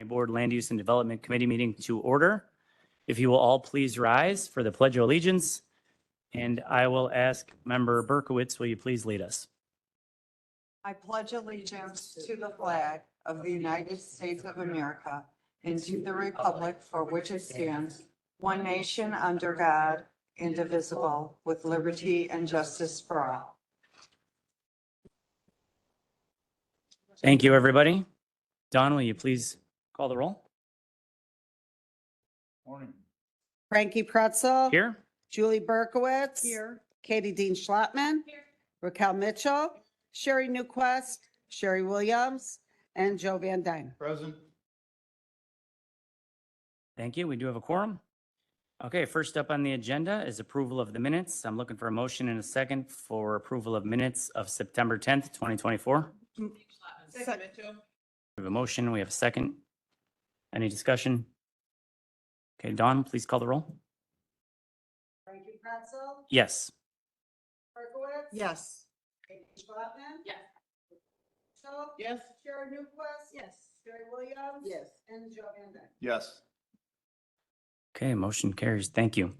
Board Land Use and Development Committee meeting to order. If you will all please rise for the Pledge of Allegiance. And I will ask Member Berkowitz, will you please lead us? I pledge allegiance to the flag of the United States of America and to the republic for which it stands, one nation under God, indivisible, with liberty and justice for all. Thank you, everybody. Don, will you please call the roll? Morning. Frankie Pretzel. Here? Julie Berkowitz. Katie Dean Schlattman. Raquel Mitchell. Sherry Newquist. Sherry Williams. And Joe Van Dyne. Present. Thank you. We do have a quorum. Okay, first up on the agenda is approval of the minutes. I'm looking for a motion and a second for approval of minutes of September 10th, 2024. We have a motion. We have a second. Any discussion? Okay, Dawn, please call the roll. Frankie Pretzel. Yes. Berkowitz. Yes. Katie Schlattman. Yes. Mitchell. Yes. Sherry Newquist. Yes. Sherry Williams. Yes. And Joe Van Dyne. Yes. Okay, motion carries. Thank you.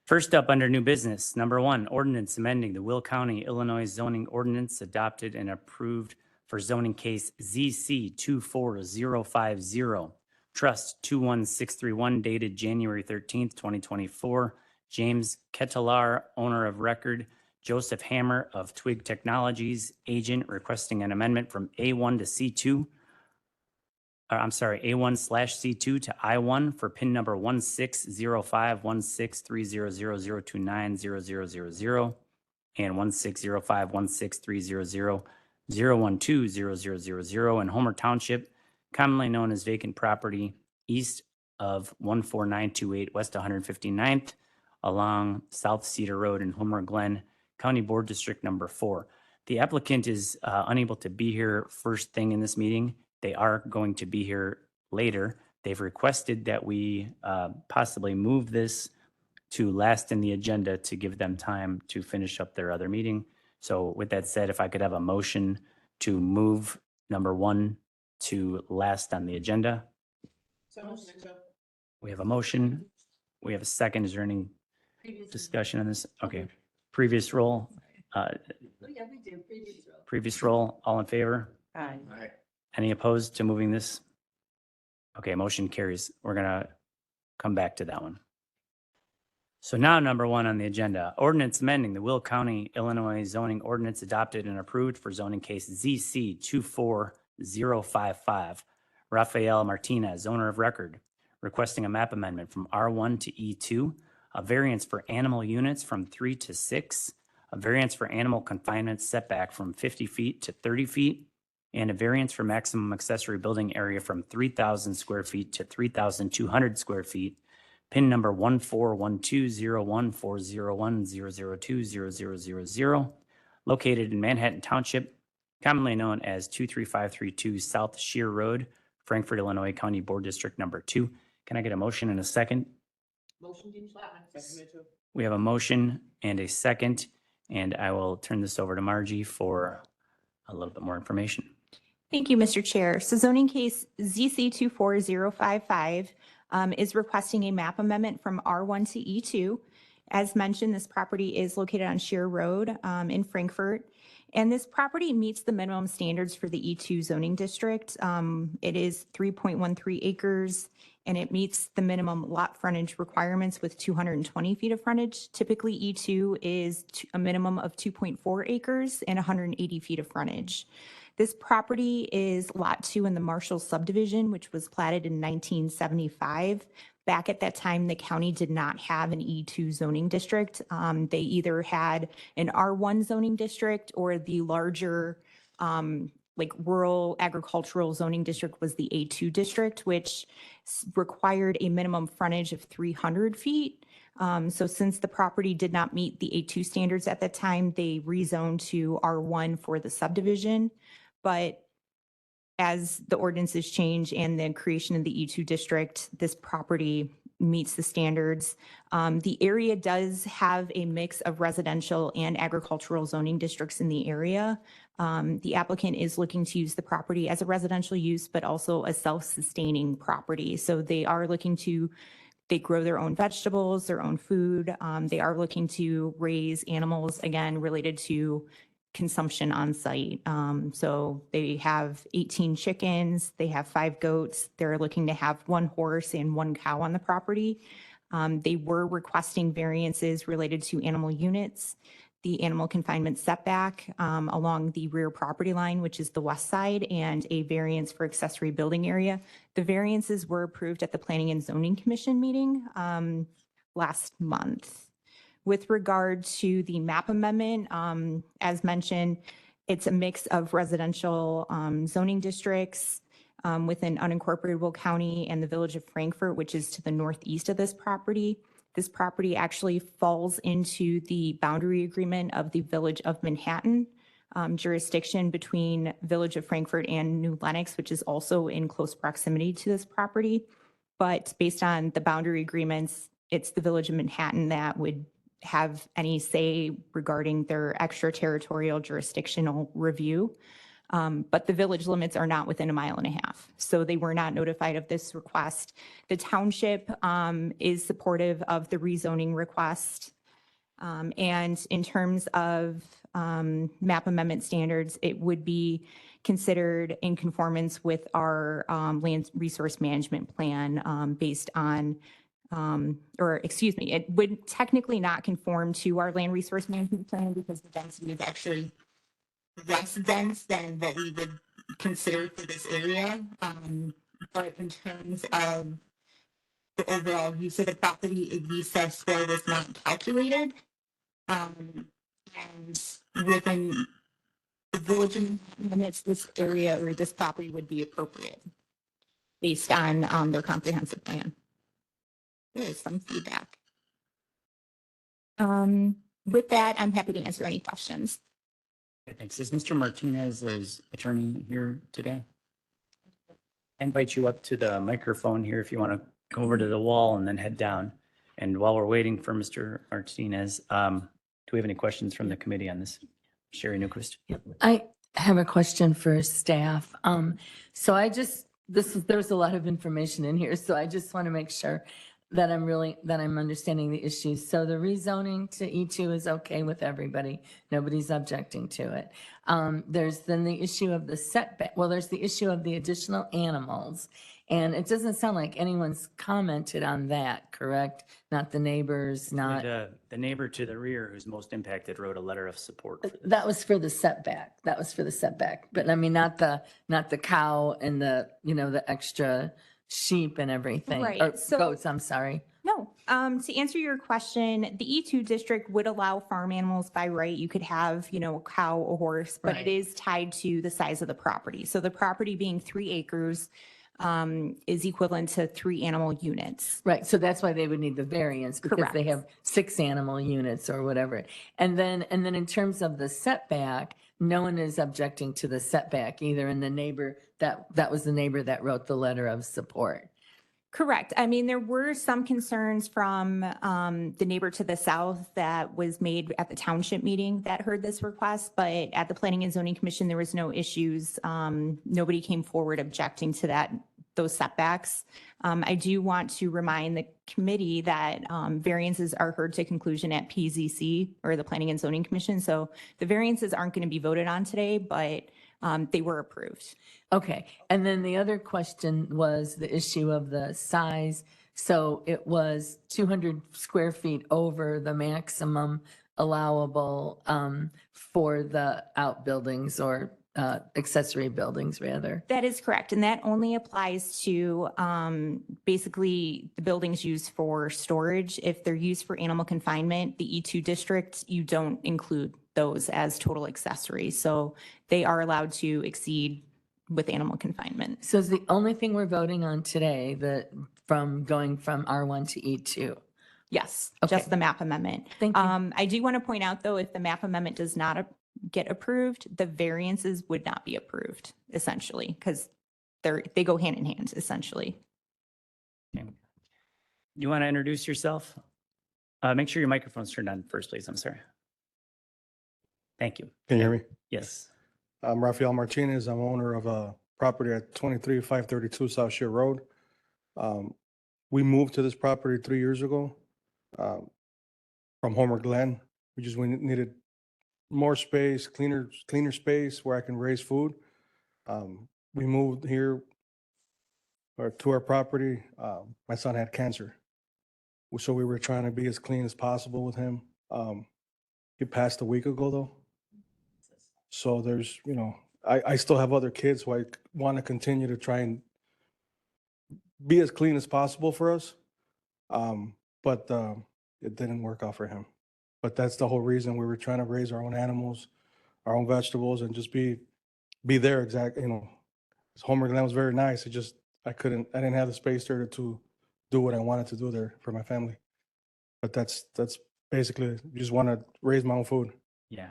First up under new business, number 1, ordinance amending the Will County, Illinois zoning ordinance adopted and approved for zoning case ZC 24050, Trust 21631 dated January 13th, 2024. James Ketelar, owner of record, Joseph Hammer of Twig Technologies, agent, requesting an amendment from A1 to C2. A1/C2 to I1 for PIN number 1605163000290000 and 1605163000120000 in Homer Township, commonly known as vacant property east of 14928 West 159th along South Cedar Road in Homer Glen, County Board District Number 4. The applicant is unable to be here first thing in this meeting. They are going to be here later. They've requested that we possibly move this to last in the agenda to give them time to finish up their other meeting. So with that said, if I could have a motion to move number 1 to last on the agenda. We have a motion. We have a second. Is there any discussion on this? Okay. Previous roll. Previous roll. All in favor? Aye. Aye. Any opposed to moving this? Okay, motion carries. We're gonna come back to that one. So now number 1 on the agenda, ordinance amending the Will County, Illinois zoning ordinance adopted and approved for zoning case ZC 24055. Rafael Martinez, owner of record, requesting a map amendment from R1 to E2, a variance for animal units from 3 to 6, a variance for animal confinement setback from 50 feet to 30 feet, and a variance for maximum accessory building area from 3,000 square feet to 3,200 square feet. PIN number 14120140100200000, located in Manhattan Township, commonly known as 23532 South Shear Road, Frankfort, Illinois, County Board District Number 2. Can I get a motion and a second? Motion, Dean Schlattman. We have a motion and a second, and I will turn this over to Margie for a little bit more information. Thank you, Mr. Chair. So zoning case ZC 24055 is requesting a map amendment from R1 to E2. As mentioned, this property is located on Shear Road in Frankfort. And this property meets the minimum standards for the E2 zoning district. It is 3.13 acres and it meets the minimum lot frontage requirements with 220 feet of frontage. Typically E2 is a minimum of 2.4 acres and 180 feet of frontage. This property is Lot 2 in the Marshall subdivision, which was platted in 1975. Back at that time, the county did not have an E2 zoning district. They either had an R1 zoning district or the larger rural agricultural zoning district was the A2 district, which required a minimum frontage of 300 feet. So since the property did not meet the A2 standards at that time, they rezoned to R1 for the subdivision. But as the ordinances change and the creation of the E2 district, this property meets the standards. The area does have a mix of residential and agricultural zoning districts in the area. The applicant is looking to use the property as a residential use, but also a self-sustaining property. So they are looking to, they grow their own vegetables, their own food. They are looking to raise animals, again, related to consumption on site. So they have 18 chickens, they have 5 goats. They're looking to have 1 horse and 1 cow on the property. They were requesting variances related to animal units, the animal confinement setback along the rear property line, which is the west side, and a variance for accessory building area. The variances were approved at the Planning and Zoning Commission meeting last month. With regard to the map amendment, as mentioned, it's a mix of residential zoning districts within unincorporatable county and the village of Frankfurt, which is to the northeast of this property. This property actually falls into the boundary agreement of the village of Manhattan jurisdiction between village of Frankfurt and New Lenox, which is also in close proximity to this property. But based on the boundary agreements, it's the village of Manhattan that would have any say regarding their extraterritorial jurisdictional review. But the village limits are not within 1.5 miles. So they were not notified of this request. The township is supportive of the rezoning request. And in terms of map amendment standards, it would be considered in conformance with our land resource management plan based on it would technically not conform to our land resource management plan because the density is actually less dense than what we would consider for this area. But in terms of the overall use of the property, a recess score was not calculated. And within the village limits, this area or this property would be appropriate based on their comprehensive plan. There is some feedback. With that, I'm happy to answer any questions. Thanks. Is Mr. Martinez's attorney here today? I invite you up to the microphone here if you want to go over to the wall and then head down. And while we're waiting for Mr. Martinez, do we have any questions from the committee on this? Sherry Newquist? I have a question for staff. So there's a lot of information in here, so I just want to make sure that I'm understanding the issues. So the rezoning to E2 is okay with everybody. Nobody's objecting to it. There's then the issue of the setback. Well, there's the issue of the additional animals. And it doesn't sound like anyone's commented on that, correct? Not the neighbors, not. The neighbor to the rear who's most impacted wrote a letter of support. For this. That was for the setback. That was for the setback. But I mean, not the cow and the extra sheep and everything. Right, Or so- goats, I'm sorry. No, to answer your question, the E2 district would allow farm animals by right. You could have, a cow, a horse, but Right. it is tied to the size of the property. So the property being 3 acres is equivalent to 3 animal units. Right, so that's why they would need the variance because they Correct. have 6 animal units or whatever. And then in terms of the setback, no one is objecting to the setback either. And the neighbor, that was the neighbor that wrote the letter of support. Correct. I mean, there were some concerns from the neighbor to the south that was made at the township meeting that heard this request, but at the Planning and Zoning Commission, there was no issues. Nobody came forward objecting to those setbacks. I do want to remind the committee that variances are heard to conclusion at PZC or the Planning and Zoning Commission. So the variances aren't going to be voted on today, but they were approved. Okay, and then the other question was the issue of the size. So it was 200 square feet over the maximum allowable for the outbuildings or accessory buildings, rather. That is correct. And that only applies to basically the buildings used for storage. If they're used for animal confinement, the E2 district, you don't include those as total accessories. So they are allowed to exceed with animal confinement. So is the only thing we're voting on today from going from R1 to E2? Yes, Okay. just the map amendment. Thank you. I do want to point out, though, if the map amendment does not get approved, the variances would not be approved, essentially, because they go hand in hand, essentially. Okay. You want to introduce yourself? Make sure your microphone's turned on first, please. I'm sorry. Thank you. Can you hear me? Yes. I'm Rafael Martinez. I'm owner of a property at 23532 South Shore Road. We moved to this property 3 years ago from Homer Glen. We needed more space, cleaner space where I can raise food. We moved here to our property. My son had cancer. So we were trying to be as clean as possible with him. He passed a week ago though. So there's, I still have other kids who I want to continue to try and be as clean as possible for us. But it didn't work out for him. But that's the whole reason we were trying to raise our own animals, our own vegetables, and just be there exactly, Homer Glen was very nice. I didn't have the space there to do what I wanted to do there for my family. But that's basically, just want to raise my own food. Yeah.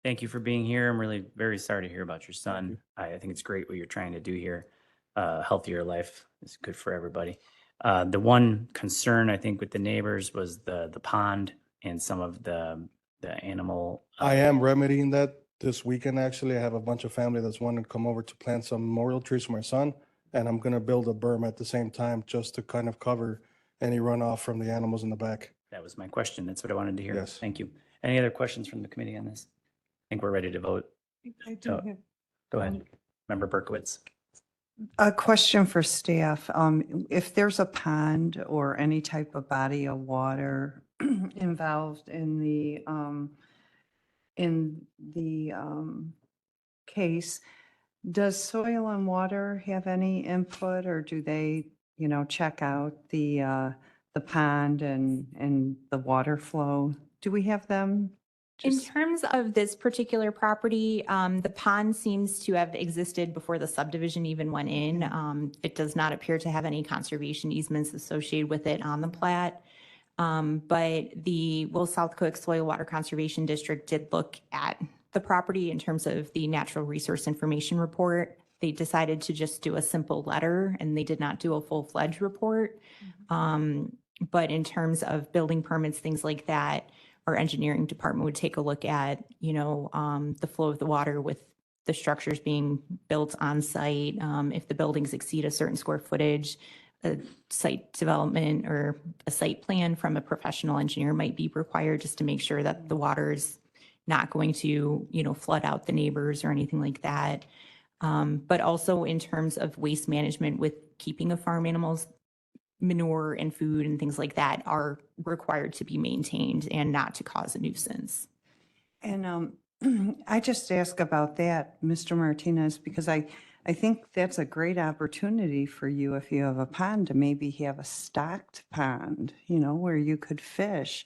Thank you for being here. I'm really very sorry to hear about your son. I think it's great what you're trying to do here. Healthier life is good for everybody. The one concern I think with the neighbors was the pond and some of the animal. I am remedying that this weekend, actually. I have a bunch of family that's wanting to come over to plant some memorial trees for my son. And I'm going to build a berm at the same time just to kind of cover any runoff from the animals in the back. That was my question. That's what I wanted to hear. Yes. Thank you. Any other questions from the committee on this? I think we're ready to vote. I do have- Go ahead. Member Berkowitz. A question for staff. If there's a pond or any type of body of water involved in the case, does Soil and Water have any input, or do they, check out the pond and the water flow? Do we have them? In Just- terms of this particular property, the pond seems to have existed before the subdivision even went in. It does not appear to have any conservation easements associated with it on the plat. But the Will South Cook Soil Water Conservation District did look at the property in terms of the natural resource information report. They decided to just do a simple letter and they did not do a full-fledged report. But in terms of building permits, things like that, our engineering department would take a look at, the flow of the water with the structures being built on site. If the buildings exceed a certain square footage, a site development or a site plan from a professional engineer might be required just to make sure that the water is not going to, flood out the neighbors or anything like that. But also in terms of waste management with keeping of farm animals, manure and food and things like that are required to be maintained and not to cause a nuisance. And I just ask about that, Mr. Martinez, because I think that's a great opportunity for you if you have a pond to maybe have a stocked pond, where you could fish,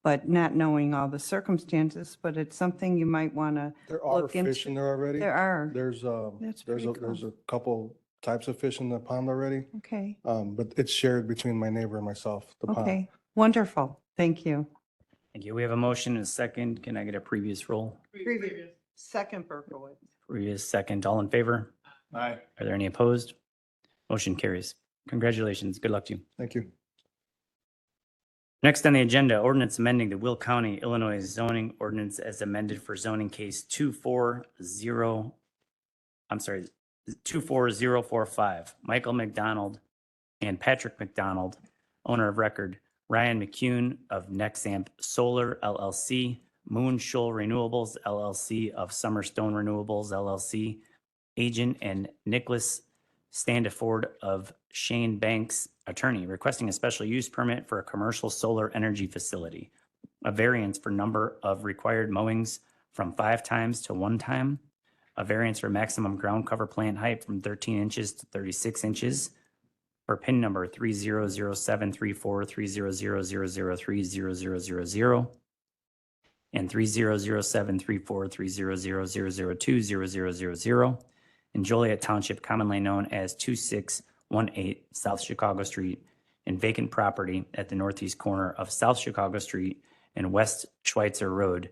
but not knowing all the circumstances, but it's something you might want to There are look into. fish in there already. There are. There's That's there's pretty there's cool. a couple types of fish in the pond already. Okay, But it's shared between my neighbor and myself, the pond. okay, wonderful. Thank you. Thank you. We have a motion and a second. Can I get a previous roll? Second Berkowitz. Previous second. All in favor? Aye. Are there any opposed? Motion carries. Congratulations. Good luck to you. Thank you. Next on the agenda, ordinance amending the Will County, Illinois zoning ordinance as amended for zoning case 24045. Michael McDonald and Patrick McDonald, owner of record, Ryan McCune of Nexamp Solar LLC, Moon Shoal Renewables LLC of Summerstone Renewables LLC, agent, and Nicholas Standiford of Shane Banks, attorney, requesting a special use permit for a commercial solar energy facility, a variance for number of required mowings from 5 times to 1 time, a variance for maximum ground cover plant height from 13 inches to 36 inches, for PIN number 3007343000003000 and 3007343000002000 in Joliet Township, commonly known as 2618 South Chicago Street, and vacant property at the northeast corner of South Chicago Street and West Schweitzer Road,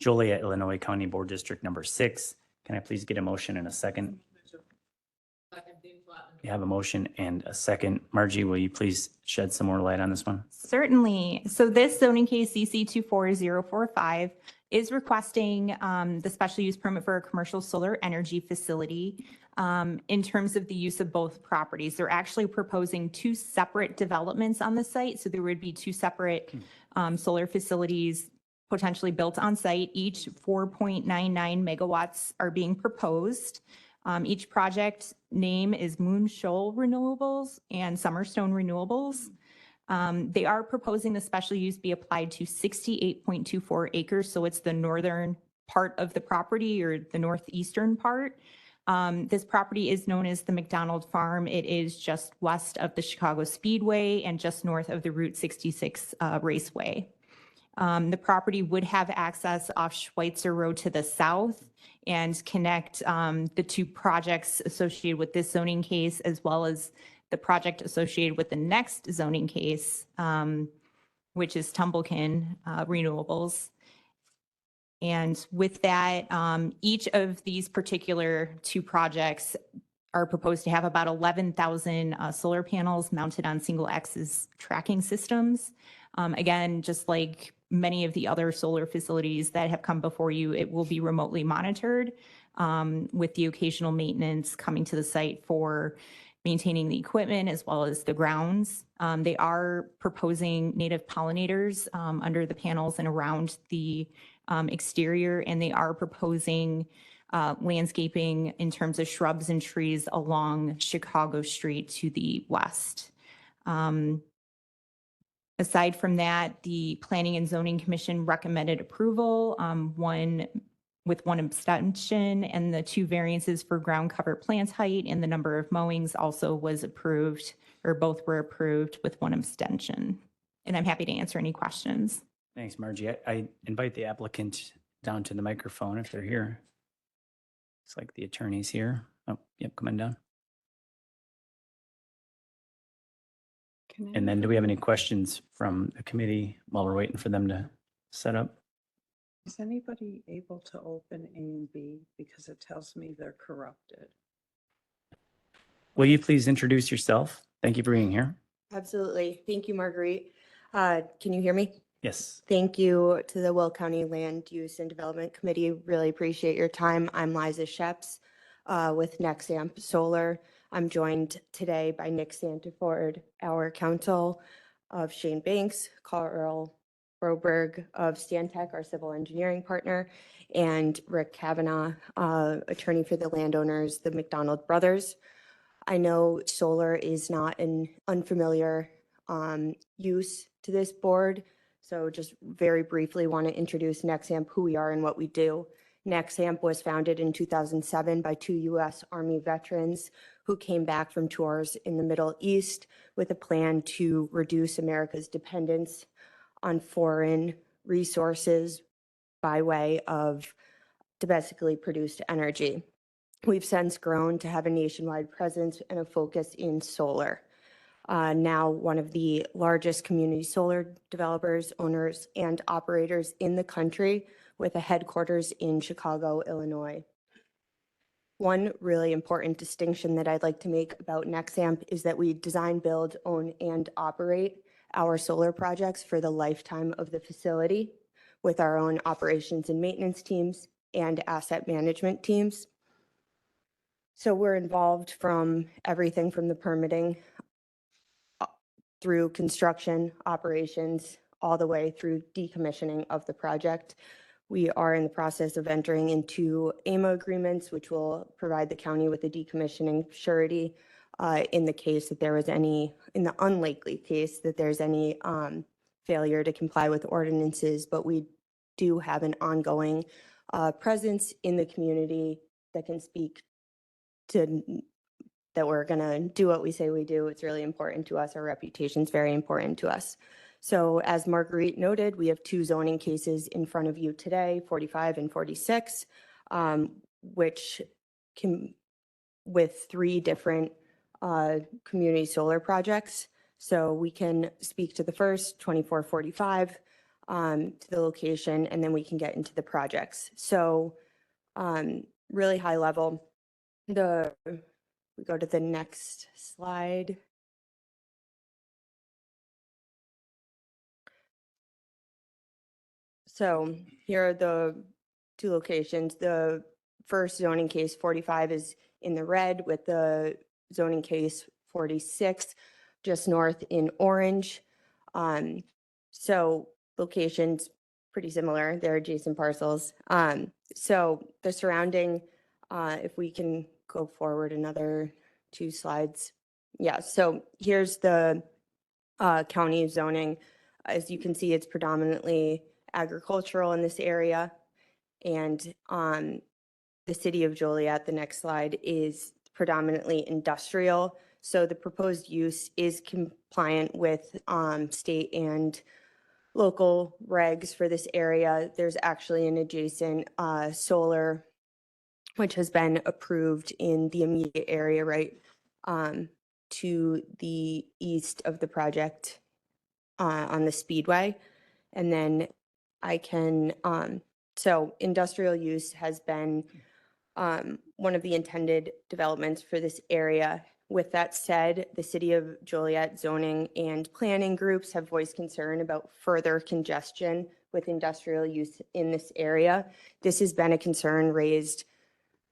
Joliet, Illinois, County Board District Number 6. Can I please get a motion in a second? Second, Dean Flatman. We have a motion and a second. Margie, will you please shed some more light on this one? Certainly. So this zoning case, CC 24045, is requesting the special use permit for a commercial solar energy facility. In terms of the use of both properties, they're actually proposing two separate developments on the site. So there would be two separate solar facilities potentially built on site. Each 4.99 megawatts are being proposed. Each project name is Moon Shoal Renewables and Summerstone Renewables. They are proposing the special use be applied to 68.24 acres. So it's the northern part of the property or the northeastern part. This property is known as the McDonald Farm. It is just west of the Chicago Speedway and just north of the Route 66 Raceway. The property would have access off Schweitzer Road to the south and connect the two projects associated with this zoning case, as well as the project associated with the next zoning case, which is Tumblekin Renewables. And with that, each of these particular two projects are proposed to have about 11,000 solar panels mounted on single axis tracking systems. Again, just like many of the other solar facilities that have come before you, it will be remotely monitored with the occasional maintenance coming to the site for maintaining the equipment as well as the grounds. They are proposing native pollinators under the panels and around the exterior, and they are proposing landscaping in terms of shrubs and trees along Chicago Street to the west. Aside from that, the Planning and Zoning Commission recommended approval, one abstention, and the two variances for ground cover plant height and the number of mowings also was approved, or both were approved with one abstention. And I'm happy to answer any questions. Thanks, Margie. I invite the applicant down to the microphone if they're here. Looks like the attorney's here. Oh, yep, come on down. And then do we have any questions from the committee while we're waiting for them to set up? Is anybody able to open A and B? Because it tells me they're corrupted. Will you please introduce yourself? Thank you for being here. Absolutely. Thank you, Marguerite. Can you hear me? Yes. Thank you to the Will County Land Use and Development Committee. Really appreciate your time. I'm Liza Sheps with Nexamp Solar. I'm joined today by Nick Santaford, our counsel, of Shane Banks, Carl Broberg of Stantec, our civil engineering partner, and Rick Kavanaugh, attorney for the landowners, the McDonald brothers. I know solar is not an unfamiliar use to this board, so just very briefly want to introduce Nexamp, who we are and what we do. Nexamp was founded in 2007 by two U.S. Army veterans who came back from tours in the Middle East with a plan to reduce America's dependence on foreign resources by way of domestically produced energy. We've since grown to have a nationwide presence and a focus in solar. Now one of the largest community solar developers, owners, and operators in the country, with a headquarters in Chicago, Illinois. One really important distinction that I'd like to make about Nexamp is that we design, build, own, and operate our solar projects for the lifetime of the facility with our own operations and maintenance teams and asset management teams. So we're involved from everything from the permitting through construction, operations, all the way through decommissioning of the project. We are in the process of entering into AMA agreements, which will provide the county with a decommissioning surety in the case that there was any, in the unlikely case that there's any failure to comply with ordinances. But we do have an ongoing presence in the community that can speak to that we're going to do what we say we do. It's really important to us. Our reputation is very important to us. So as Marguerite noted, we have two zoning cases in front of you today, 45 and 46, which can, with three different community solar projects. So we can speak to the first, 2445, to the location, and then we can get into the projects. So really high level, we go to the next slide. So here are the two locations. The first zoning case 45 is in the red with the zoning case 46 just north in orange. So locations pretty similar. They're adjacent parcels. So the surrounding, if we can go forward another 2 slides. Yeah, so here's the county zoning. As you can see, it's predominantly agricultural in this area. And the city of Joliet, the next slide, is predominantly industrial. So the proposed use is compliant with state and local regs for this area. There's actually an adjacent solar, which has been approved in the immediate area, right, to the east of the project on the Speedway. And then I can, so industrial use has been one of the intended developments for this area. With that said, the city of Joliet zoning and planning groups have voiced concern about further congestion with industrial use in this area. This has been a concern raised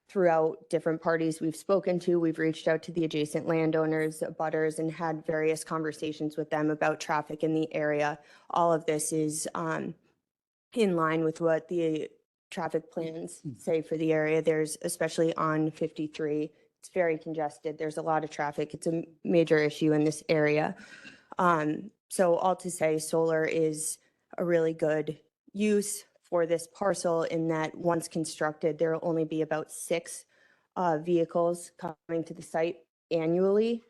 throughout different parties we've spoken to. We've reached out to the adjacent landowners, abutters, and had various conversations with them about traffic in the area. All of this is in line with what the traffic plans say for the area. There's, especially on 53, it's very congested. There's a lot of traffic. It's a major issue in this area. So all to say, solar is a really good use for this parcel in that once constructed, there will only be about 6 vehicles coming to the site annually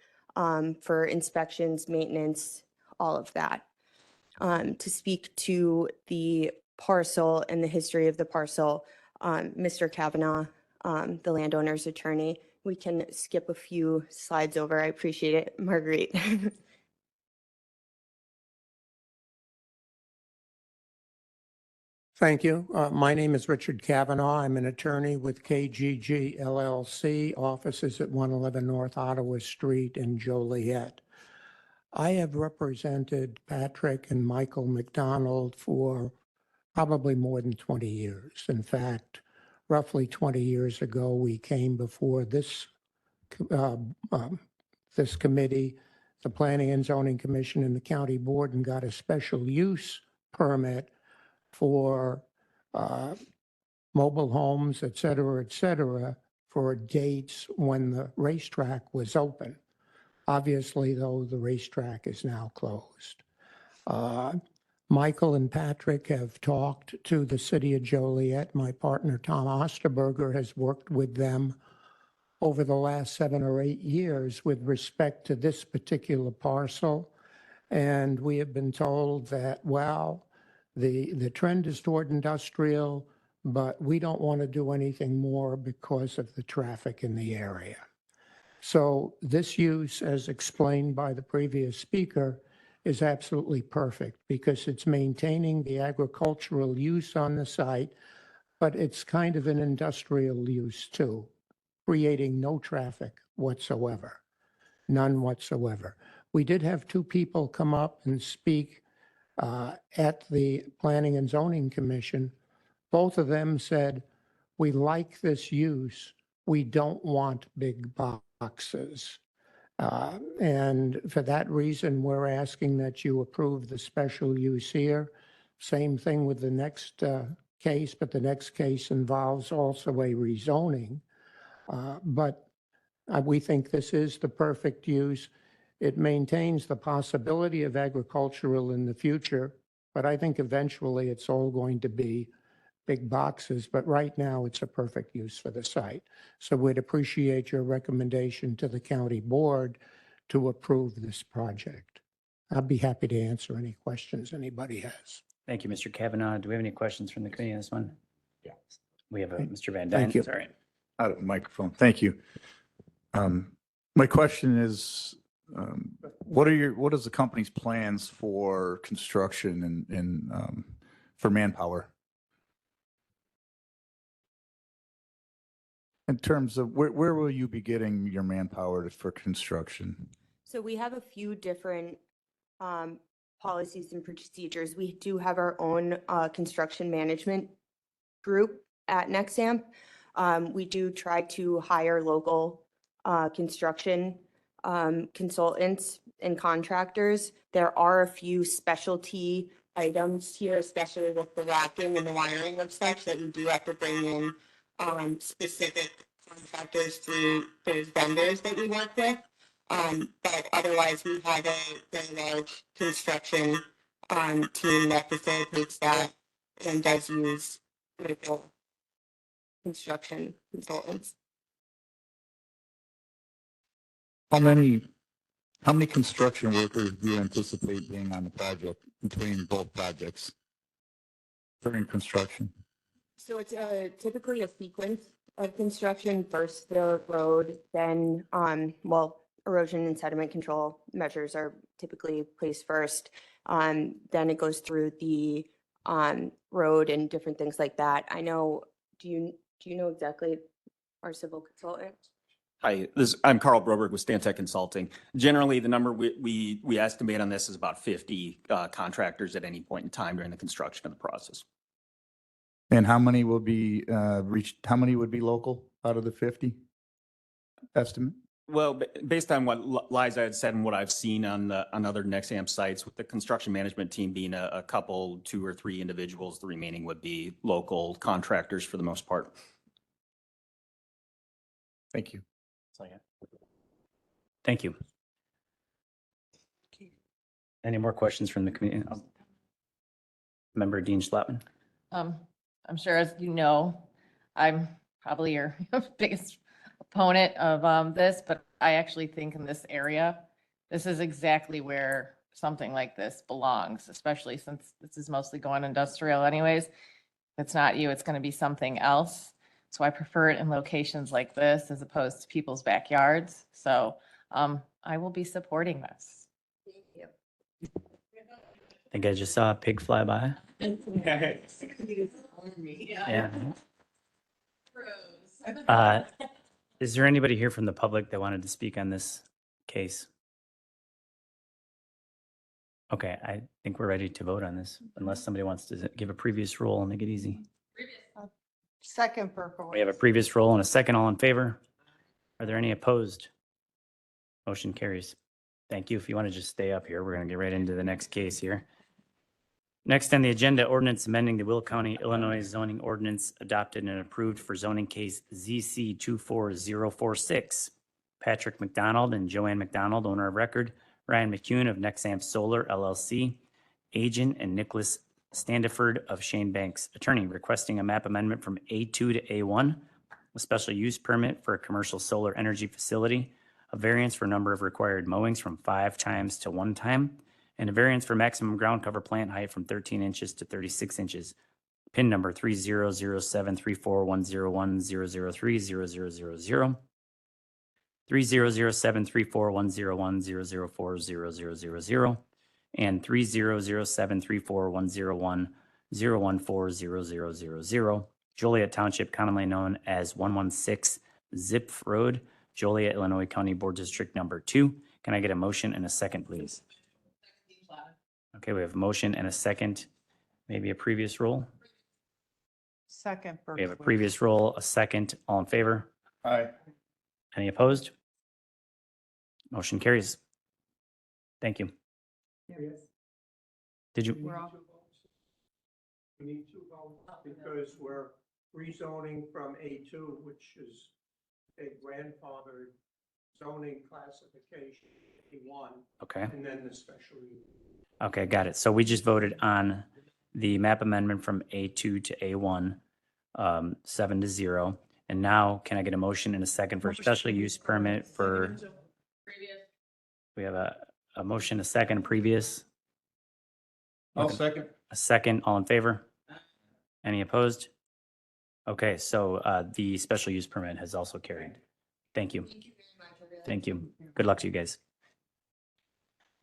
for inspections, maintenance, all of that. To speak to the parcel and the history of the parcel, Mr. Kavanaugh, the landowner's attorney, we can skip a few slides over. I appreciate it, Marguerite. Thank you. My name is Richard Kavanaugh. I'm an attorney with KGG LLC, offices at 111 North Ottawa Street in Joliet. I have represented Patrick and Michael McDonald for probably more than 20 years. In fact, roughly 20 years ago, we came before this committee, the Planning and Zoning Commission and the County Board, and got a special use permit for mobile homes, et cetera, for dates when the racetrack was open. Obviously, though, the racetrack is now closed. Michael and Patrick have talked to the city of Joliet. My partner, Tom Osterberger, has worked with them over the last 7 or 8 years with respect to this particular parcel. And we have been told that, well, the trend is toward industrial, but we don't want to do anything more because of the traffic in the area. So this use, as explained by the previous speaker, is absolutely perfect because it's maintaining the agricultural use on the site, but it's kind of an industrial use too, creating no traffic whatsoever, none whatsoever. We did have 2 people come up and speak at the Planning and Zoning Commission. Both of them said, we like this use. We don't want big boxes. And for that reason, we're asking that you approve the special use here. Same thing with the next case, but the next case involves also a rezoning. But we think this is the perfect use. It maintains the possibility of agricultural in the future, but I think eventually it's all going to be big boxes, but right now it's a perfect use for the site. So we'd appreciate your recommendation to the county board to approve this project. I'd be happy to answer any questions anybody has. Thank you, Mr. Kavanaugh. Do we have any questions from the committee on this one? Yeah. We have Mr. Van Thank Dyne. you. Sorry. Out of the microphone. Thank you. My question is, what is the company's plans for construction and for manpower? In terms of where will you be getting your manpower for construction? So we have a few different policies and procedures. We do have our own construction management group at Nexamp. We do try to hire local construction consultants and contractors. There are a few specialty items here, especially with the racking and the wiring of such, that we do have to bring in specific contractors through those vendors that we work with. But otherwise, we have a very large construction team that facilitates that and does use local construction consultants. How many construction workers do you anticipate being on the project between both projects during construction? So it's typically a sequence of construction, first the road, then, erosion and sediment control measures are typically placed first. Then it goes through the road and different things like that. I know, do you know exactly our civil consultant? Hi, I'm Carl Broberg with Stantec Consulting. Generally, the number we estimate on this is about 50 contractors at any point in time during the construction of the process. And how many will be how many would be local out of the 50 estimate? Well, based on what Liza had said and what I've seen on other Nexamp sites, with the construction management team being a couple, 2 or 3 individuals, the remaining would be local contractors for the most part. Thank you. Thank you. Any more questions from the committee? Member Dean Schlattman. I'm sure, as you know, I'm probably your biggest opponent of this, but I actually think in this area, this is exactly where something like this belongs, especially since this is mostly going industrial anyways. If it's not you, it's going to be something else. So I prefer it in locations like this as opposed to people's backyards. So I will be supporting this. Thank you. I think I just saw a pig fly by. Yeah. Is there anybody here from the public that wanted to speak on this case? Okay, I think we're ready to vote on this, unless somebody wants to give a previous roll and make it easy. Second, Berkowitz. We have a previous roll and a second. All in favor? Are there any opposed? Motion carries. Thank you. If you want to just stay up here, we're going to get right into the next case here. Next on the agenda, ordinance amending the Will County, Illinois zoning ordinance adopted and approved for zoning case ZC 24046. Patrick McDonald and Joanne McDonald, owner of record, Ryan McCune of Nexamp Solar LLC, agent, and Nicholas Standiford of Shane Banks, attorney, requesting a map amendment from A2 to A1, a special use permit for a commercial solar energy facility, a variance for number of required mowings from 5 times to 1 time, and a variance for maximum ground cover plant height from 13 inches to 36 inches. PIN number 3007341010030000, 3007341010040000, and 3007341010140000. Joliet Township, commonly known as 116 Zip Road, Joliet, Illinois County Board District Number 2. Can I get a motion and a second, please? Okay, we have a motion and a second. Maybe a previous roll? Second, Berkowitz. We have a previous roll, a second. All in favor? Aye. Any opposed? Motion carries. Thank you. Did you? We need 2 votes because we're rezoning from A2, which is a grandfathered zoning classification, A1, Okay. and then the special use. Okay, got it. So we just voted on the map amendment from A2 to A1, 7-0. And now can I get a motion and a second for a special use permit for, we have a motion, a second, previous, I'll second. a second, all in favor? Any opposed? Okay, so the special use permit has also carried. Thank you. Thank you. Good luck to you guys.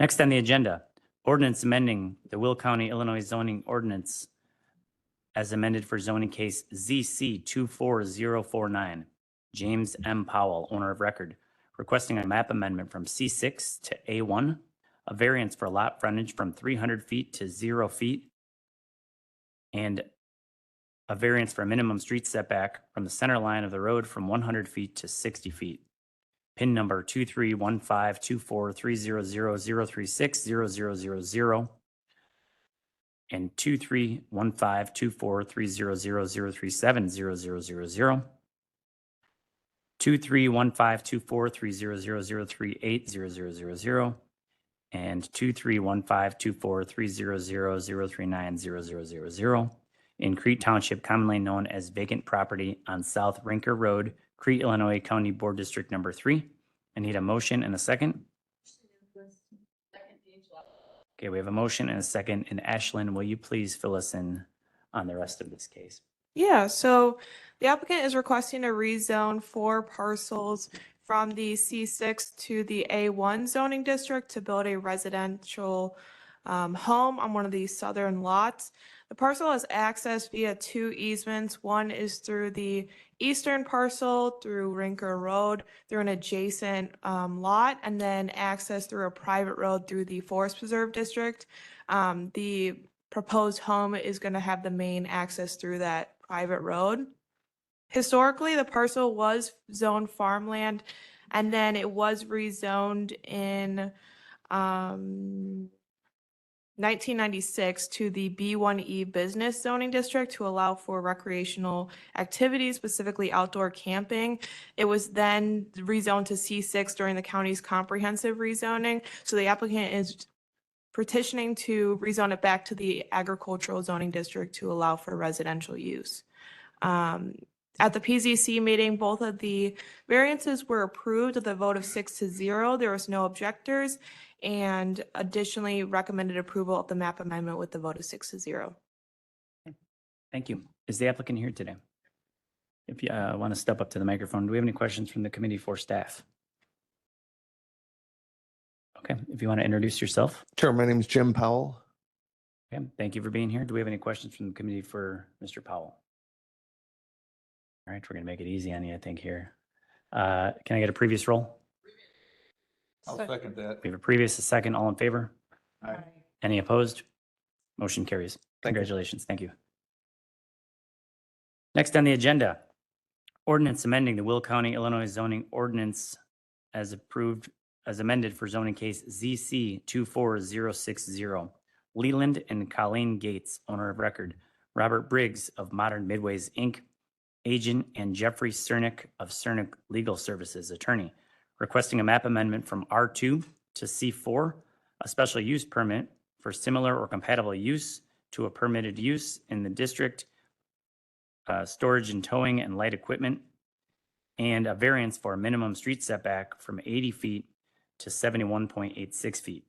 Next on the agenda, ordinance amending the Will County, Illinois zoning ordinance as amended for zoning case ZC 24049. James M. Powell, owner of record, requesting a map amendment from C6 to A1, a variance for lot frontage from 300 feet to 0 feet, and a variance for a minimum street setback from the center line of the road from 100 feet to 60 feet. PIN number 2315243000360000 and 2315243000370000. 2315243000380000 and 2315243000390000 in Crete Township, commonly known as vacant property on South Rinker Road, Crete, Illinois, County Board District Number 3. I need a motion and a second. Okay, we have a motion and a second. And Ashlyn, will you please fill us in on the rest of this case? Yeah, so the applicant is requesting a rezone 4 parcels from the C6 to the A1 zoning district to build a residential home on one of the southern lots. The parcel has access via 2 easements. One is through the eastern parcel through Rinker Road through an adjacent lot, and then access through a private road through the Forest Preserve District. The proposed home is going to have the main access through that private road. Historically, the parcel was zoned farmland, and then it was rezoned in 1996 to the B1E business zoning district to allow for recreational activities, specifically outdoor camping. It was then rezoned to C6 during the county's comprehensive rezoning. So the applicant is petitioning to rezone it back to the agricultural zoning district to allow for residential use. At the PZC meeting, both of the variances were approved with a vote of 6-0. There was no objectors, and additionally recommended approval of the map amendment with the vote of 6-0. Thank you. Is the applicant here today? If you want to step up to the microphone, do we have any questions from the committee for staff? Okay, if you want to introduce yourself. Sure, my name is Jim Powell. Okay, thank you for being here. Do we have any questions from the committee for Mr. Powell? All right, we're going to make it easy on you, I think, here. Can I get a previous roll? I'll second that. We have a previous, a second. All in favor? Aye. Any opposed? Motion carries. Thank you. Congratulations. Thank you. Next on the agenda, ordinance amending the Will County, Illinois zoning ordinance as approved, as amended for zoning case ZC 24060. Leland and Colleen Gates, owner of record. Robert Briggs of Modern Midways, Inc., agent, and Jeffrey Cernick of Cernick Legal Services, attorney, requesting a map amendment from R2 to C4, a special use permit for similar or compatible use to a permitted use in the district, storage and towing and light equipment, and a variance for a minimum street setback from 80 feet to 71.86 feet.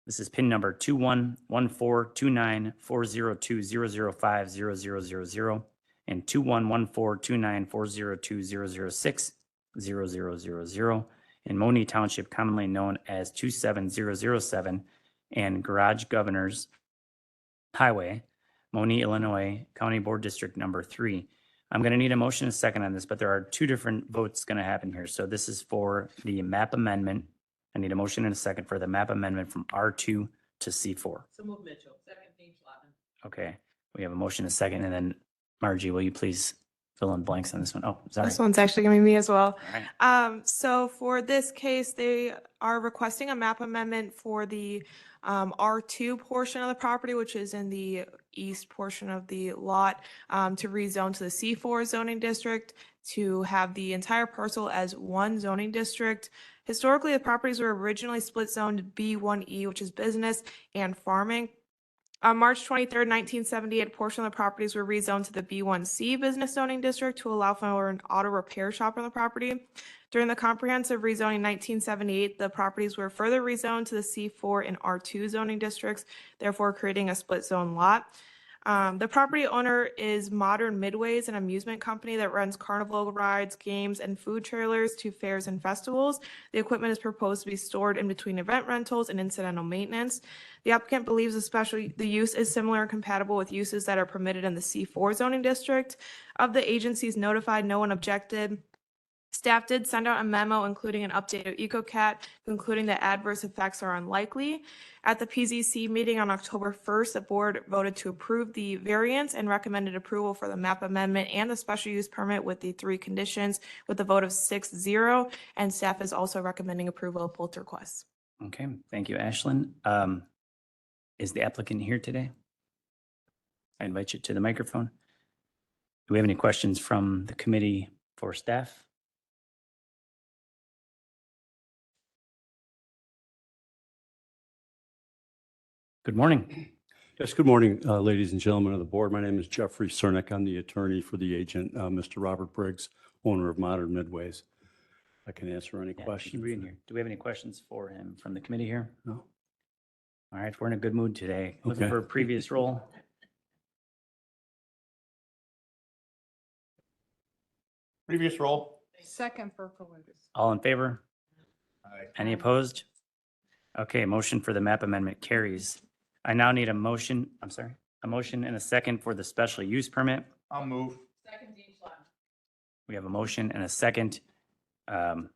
This is PIN number 2114294020050000 and 2114294020060000 in Moni Township, commonly known as 27007, and Garage Governors Highway, Moni, Illinois, County Board District Number 3. I'm going to need a motion and a second on this, but there are 2 different votes going to happen here. So this is for the map amendment. I need a motion and a second for the map amendment from R2 to C4. So move Mitchell, second Dean Schlotman. Okay, we have a motion and a second, and then Margie, will you please fill in blanks on this one? Oh, sorry. This one's actually going to be me as well. All right. So for this case, they are requesting a map amendment for the R2 portion of the property, which is in the east portion of the lot, to rezone to the C4 zoning district, to have the entire parcel as one zoning district. Historically, the properties were originally split zoned B1E, which is business and farming. On March 23rd, 1978, a portion of the properties were rezoned to the B1C business zoning district to allow for an auto repair shop on the property. During the comprehensive rezoning in 1978, the properties were further rezoned to the C4 and R2 zoning districts, therefore creating a split zone lot. The property owner is Modern Midways, an amusement company that runs carnival rides, games, and food trailers to fairs and festivals. The equipment is proposed to be stored in between event rentals and incidental maintenance. The applicant believes the use is similar and compatible with uses that are permitted in the C4 zoning district. Of the agencies notified, no one objected. Staff did send out a memo including an update of EcoCat, concluding that adverse effects are unlikely. At the PZC meeting on October 1st, the board voted to approve the variance and recommended approval for the map amendment and the special use permit with the 3 conditions with a vote of 6-0. And staff is also recommending approval of both requests. Okay, thank you, Ashlyn. Is the applicant here today? I invite you to the microphone. Do we have any questions from the committee for staff? Good morning. Yes, good morning, ladies and gentlemen of the board. My name is Jeffrey Cernick. I'm the attorney for the agent, Mr. Robert Briggs, owner of Modern Midways. I can answer any Yeah, questions. keep reading here. Do we have any questions for him from the committee here? No? All right, we're in a good mood today. Looking Okay. for a previous role. Previous role? Second, Berkowitz. All in favor? Any opposed? Okay, motion for the map amendment carries. I now need a motion, I'm sorry, a motion and a second for the special use permit. I'll move. We have a motion and a second. Any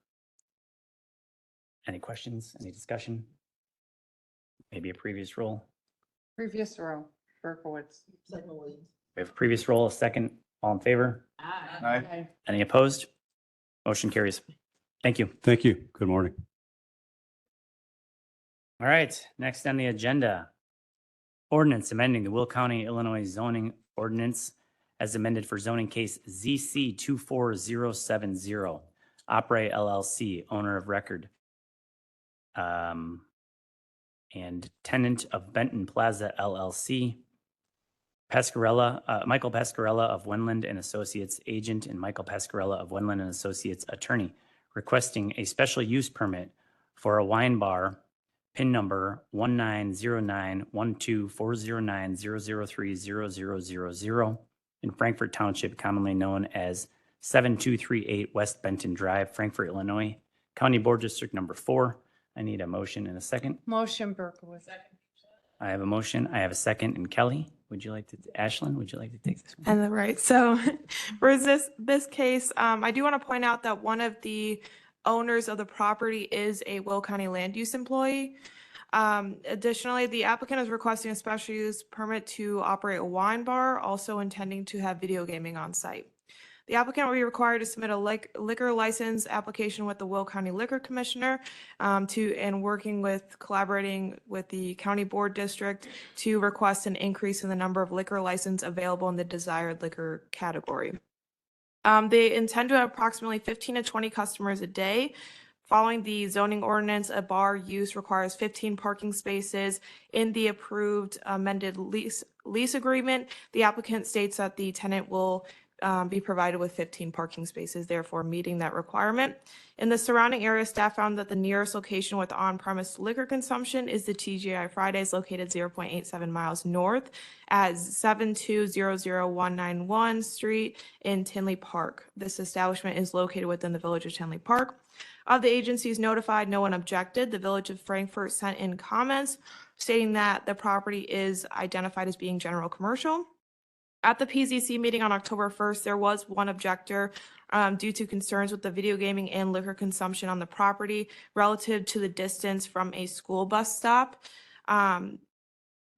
questions, any discussion? Maybe a previous role? Previous row, Berkowitz. We have a previous role, a second. All in favor? Aye. Any opposed? Motion carries. Thank you. Thank you. Good morning. All right, next on the agenda. Ordinance amending the Will County, Illinois zoning ordinance as amended for zoning case ZC 24070. Opera LLC, owner of record. And tenant of Benton Plaza LLC. Pascarella, Michael Pascarella of Wenland and Associates agent and Michael Pascarella of Wenland and Associates attorney requesting a special use permit for a wine bar, PIN number 1909124090030000 in Frankfort Township, commonly known as 7238 West Benton Drive, Frankfort, Illinois, County Board District Number 4. I need a motion and a second. Motion, Berkowitz. I have a motion. I have a second. And Kelly, would you like to, Ashlyn, would you like to take this one? And then, right, so for this case, I do want to point out that one of the owners of the property is a Will County land use employee. Additionally, the applicant is requesting a special use permit to operate a wine bar, also intending to have video gaming on site. The applicant will be required to submit a liquor license application with the Will County Liquor Commissioner collaborating with the County Board District to request an increase in the number of liquor license available in the desired liquor category. They intend to have approximately 15 to 20 customers a day. Following the zoning ordinance, a bar use requires 15 parking spaces. In the approved amended lease agreement, the applicant states that the tenant will be provided with 15 parking spaces, therefore meeting that requirement. In the surrounding area, staff found that the nearest location with on-premise liquor consumption is the TGI Fridays, located 0.87 miles north at 7200191 Street in Tinley Park. This establishment is located within the Village of Tinley Park. Of the agencies notified, no one objected. The Village of Frankfort sent in comments stating that the property is identified as being general commercial. At the PZC meeting on October 1st, there was one objector due to concerns with the video gaming and liquor consumption on the property relative to the distance from a school bus stop. The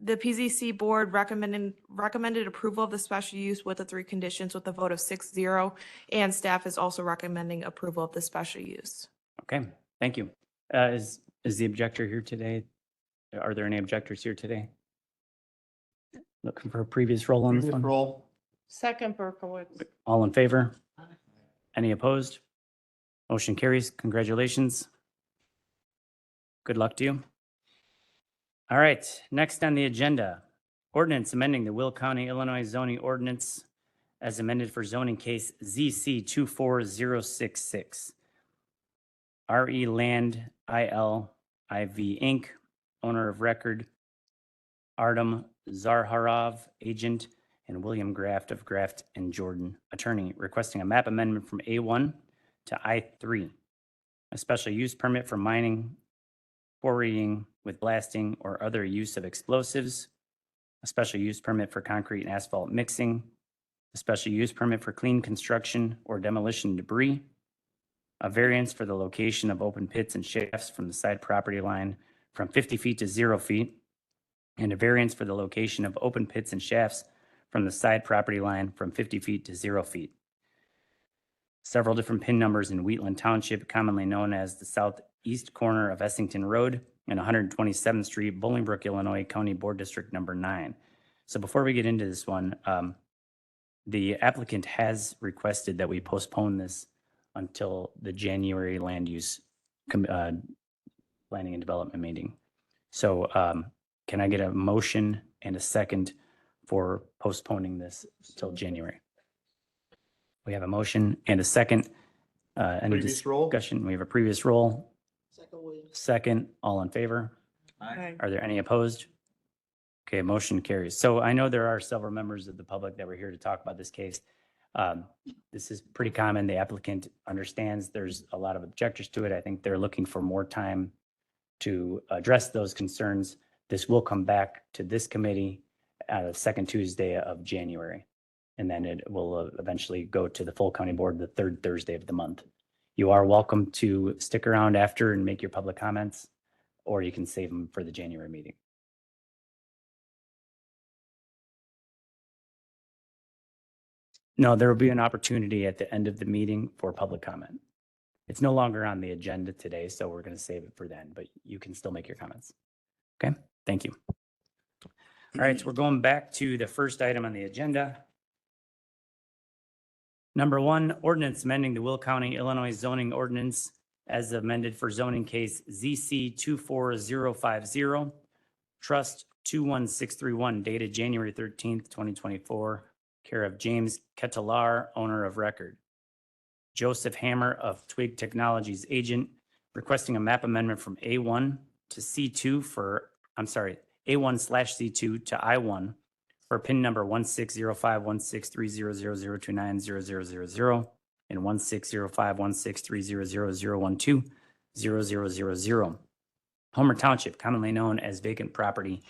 PZC board recommended approval of the special use with the 3 conditions with a vote of 6-0, and staff is also recommending approval of the special use. Okay, thank you. Is the objector here today? Are there any objectors here today? Looking for a previous role on this one? Roll. Second, Berkowitz. All in favor? Any opposed? Motion carries. Congratulations. Good luck to you. All right, next on the agenda, ordinance amending the Will County, Illinois zoning ordinance as amended for zoning case ZC 24066. RE Land ILIV Inc., owner of record, Artem Zarharov, agent, and William Graft of Graft and Jordan, attorney, requesting a map amendment from A1 to I3, a special use permit for mining, quarrying with blasting or other use of explosives, a special use permit for concrete and asphalt mixing, a special use permit for clean construction or demolition debris, a variance for the location of open pits and shafts from the side property line from 50 feet to 0 feet, and a variance for the location of open pits and shafts from the side property line from 50 feet to 0 feet. Several different PIN numbers in Wheatland Township, commonly known as the southeast corner of Essington Road and 127th Street, Bolingbrook, Illinois, County Board District Number 9. So before we get into this one, the applicant has requested that we postpone this until the January land use planning and development meeting. So can I get a motion and a second for postponing this till January? We have a motion and a second. Any Previous roll? discussion? We have a previous roll. Second, all in favor? Are there any opposed? Okay, motion carries. So I know there are several members of the public that were here to talk about this case. This is pretty common. The applicant understands there's a lot of objectors to it. I think they're looking for more time to address those concerns. This will come back to this committee at the second Tuesday of January. And then it will eventually go to the full county board the third Thursday of the month. You are welcome to stick around after and make your public comments, or you can save them for the January meeting. No, there will be an opportunity at the end of the meeting for public comment. It's no longer on the agenda today, so we're going to save it for then, but you can still make your comments. Okay, thank you. All right, so we're going back to the first item on the agenda. Number 1, ordinance amending the Will County, Illinois zoning ordinance as amended for zoning case ZC 24050, Trust 21631, dated January 13th, 2024, care of James Ketelar, owner of record. Joseph Hammer of Twig Technologies, agent, requesting a map amendment from A1 to C2 for, A1/C2 to I1 for PIN number 1605163000290000 and 1605163000120000. Homer Township, commonly known as vacant property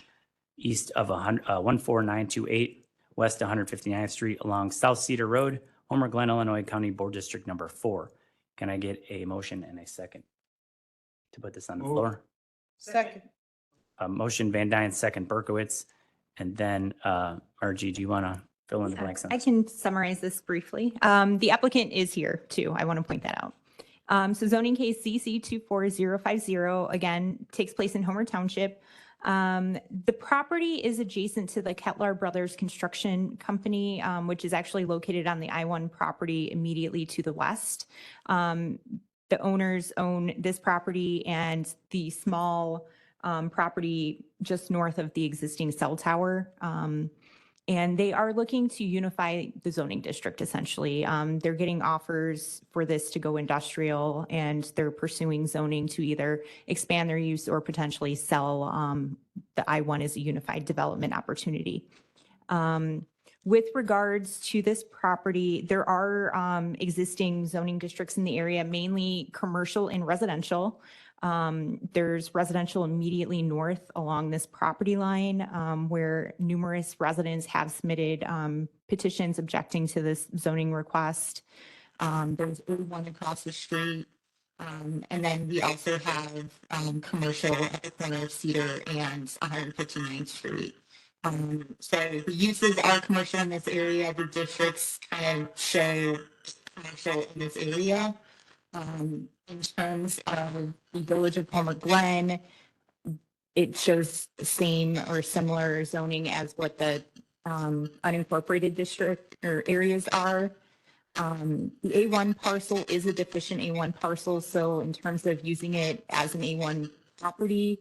east of 14928 West 159th Street along South Cedar Road, Homer Glen, Illinois, County Board District Number 4. Can I get a motion and a second to put this on the floor? Second. Motion Van Dyne, second Berkowitz. And then RG, do you want to fill in the blanks? on I this? can summarize this briefly. The applicant is here too. I want to point that out. So zoning case ZC 24050, again, takes place in Homer Township. The property is adjacent to the Kettler Brothers Construction Company, which is actually located on the I-1 property immediately to the west. The owners own this property and the small property just north of the existing cell tower. And they are looking to unify the zoning district, essentially. They're getting offers for this to go industrial, and they're pursuing zoning to either expand their use or potentially sell the I-1 as a unified development opportunity. With regards to this property, there are existing zoning districts in the area, mainly commercial and residential. There's residential immediately north along this property line where numerous residents have submitted petitions objecting to this zoning request. There's one across the street. And then we also have commercial at the corner of Cedar and 159th Street. So the uses are commercial in this area. The districts kind of show commercial in this area. In terms of the village of Homer Glen, it shows the same or similar zoning as what the unincorporated district or areas are. The A1 parcel is a deficient A1 parcel, so in terms of using it as an A1 property,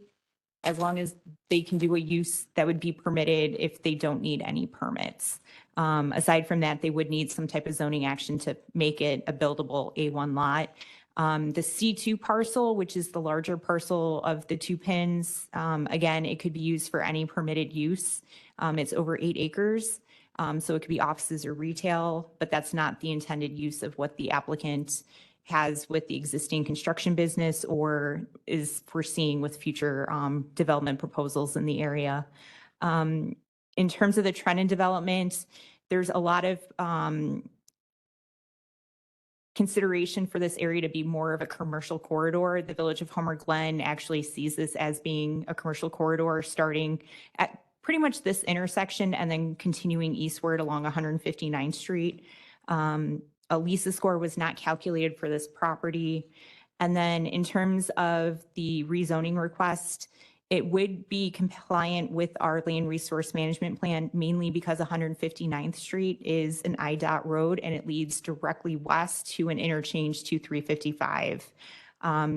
as long as they can do a use that would be permitted if they don't need any permits. Aside from that, they would need some type of zoning action to make it a buildable A1 lot. The C2 parcel, which is the larger parcel of the two pins, again, it could be used for any permitted use. It's over 8 acres. So it could be offices or retail, but that's not the intended use of what the applicant has with the existing construction business or is foreseeing with future development proposals in the area. In terms of the trend in development, there's a lot of consideration for this area to be more of a commercial corridor. The Village of Homer Glen actually sees this as being a commercial corridor starting at pretty much this intersection and then continuing eastward along 159th Street. A LISA score was not calculated for this property. And then in terms of the rezoning request, it would be compliant with our land resource management plan, mainly because 159th Street is an IDOT road and it leads directly west to an interchange to 355.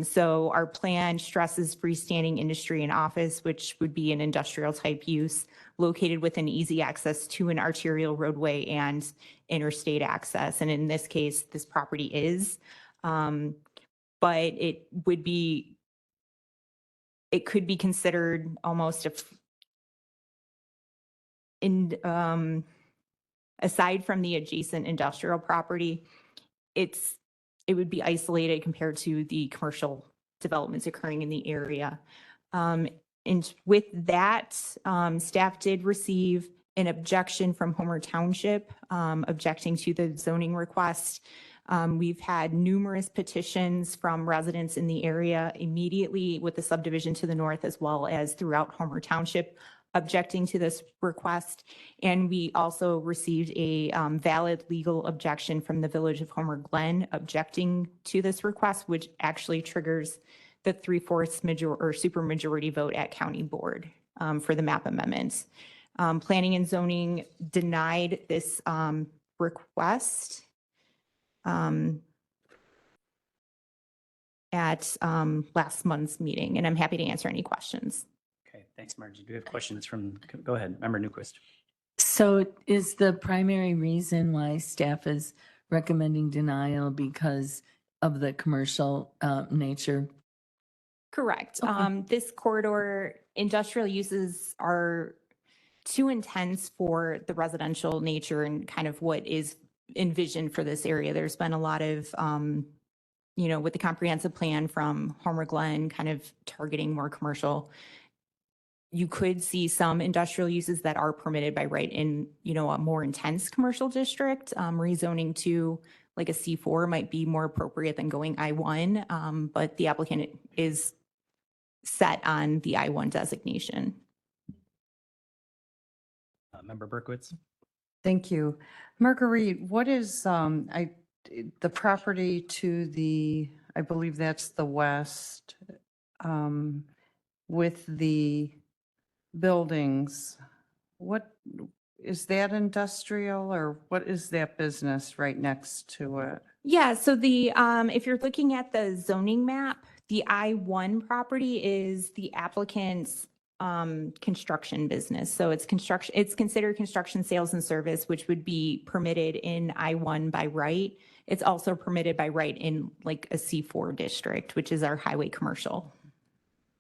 So our plan stresses freestanding industry and office, which would be an industrial type use located within easy access to an arterial roadway and interstate access. And in this case, this property is, but it would be, it could be considered almost aside from the adjacent industrial property, it would be isolated compared to the commercial developments occurring in the area. And with that, staff did receive an objection from Homer Township objecting to the zoning request. We've had numerous petitions from residents in the area immediately with the subdivision to the north, as well as throughout Homer Township, objecting to this request. And we also received a valid legal objection from the Village of Homer Glen objecting to this request, which actually triggers the 3/4 supermajority vote at County Board for the map amendments. Planning and Zoning denied this request at last month's meeting, and I'm happy to answer any questions. Okay, thanks, Margie. Do we have questions from, go ahead, Member Newquist. So is the primary reason why staff is recommending denial because of the commercial nature? Correct. Okay. This corridor, industrial uses are too intense for the residential nature and kind of what is envisioned for this area. There's been a lot of, with the comprehensive plan from Homer Glen kind of targeting more commercial. You could see some industrial uses that are permitted by right in, a more intense commercial district. Rezoning to like a C4 might be more appropriate than going I-1, but the applicant is set on the I-1 designation. Member Berkowitz. Thank you. Marguerite, what is the property to the, I believe that's the west, with the buildings? What is that, industrial, or what is that business right next to it? Yeah, so the, if you're looking at the zoning map, the I-1 property is the applicant's construction business. So it's construction, it's considered construction sales and service, which would be permitted in I-1 by right. It's also permitted by right in like a C4 district, which is our highway commercial.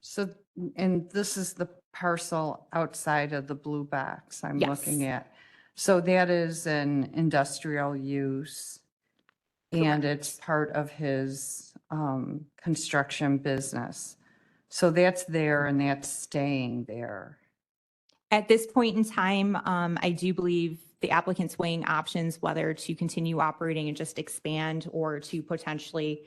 So, and this is the parcel outside of the blue box I'm Yes. looking at. So that is an industrial use, and it's part of his construction business. So that's there and that's staying there. At this point in time, I do believe the applicant's weighing options, whether to continue operating and just expand or to potentially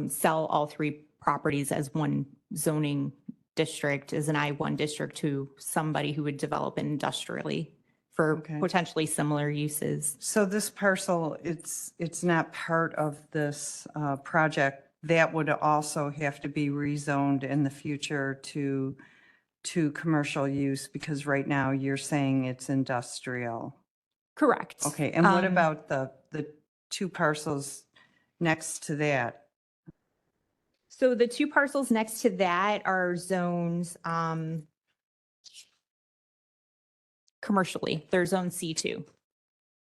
sell all three properties as one zoning district, as an I-1 district, to somebody who would develop industrially for Okay. potentially similar uses. So this parcel, it's not part of this project. That would also have to be rezoned in the future to commercial use, because right now you're saying it's industrial. Correct. Okay, and what Um, about the two parcels next to that? So the two parcels next to that are zones commercially. They're zone C2.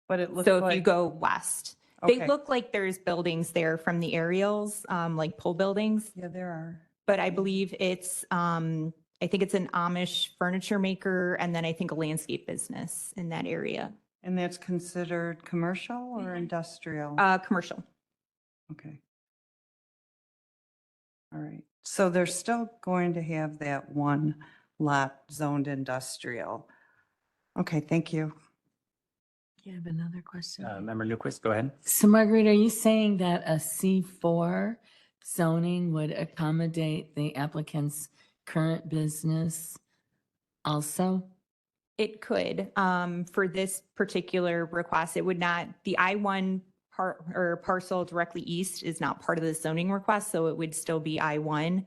But it looks So if you like, go west, they okay. look like there's buildings there from the aerials, like pole buildings. Yeah, there are. But I believe it's, I think it's an Amish furniture maker and then I think a landscape business in that area. And that's considered commercial or industrial? Commercial. Okay. All right. So they're still going to have that one lot zoned industrial. Okay, thank you. I have another question. Member Newquist, go ahead. So Marguerite, are you saying that a C4 zoning would accommodate the applicant's current business also? It could, for this particular request, it would not, the I-1 part or parcel directly east is not part of the zoning request, so it would still be I-1.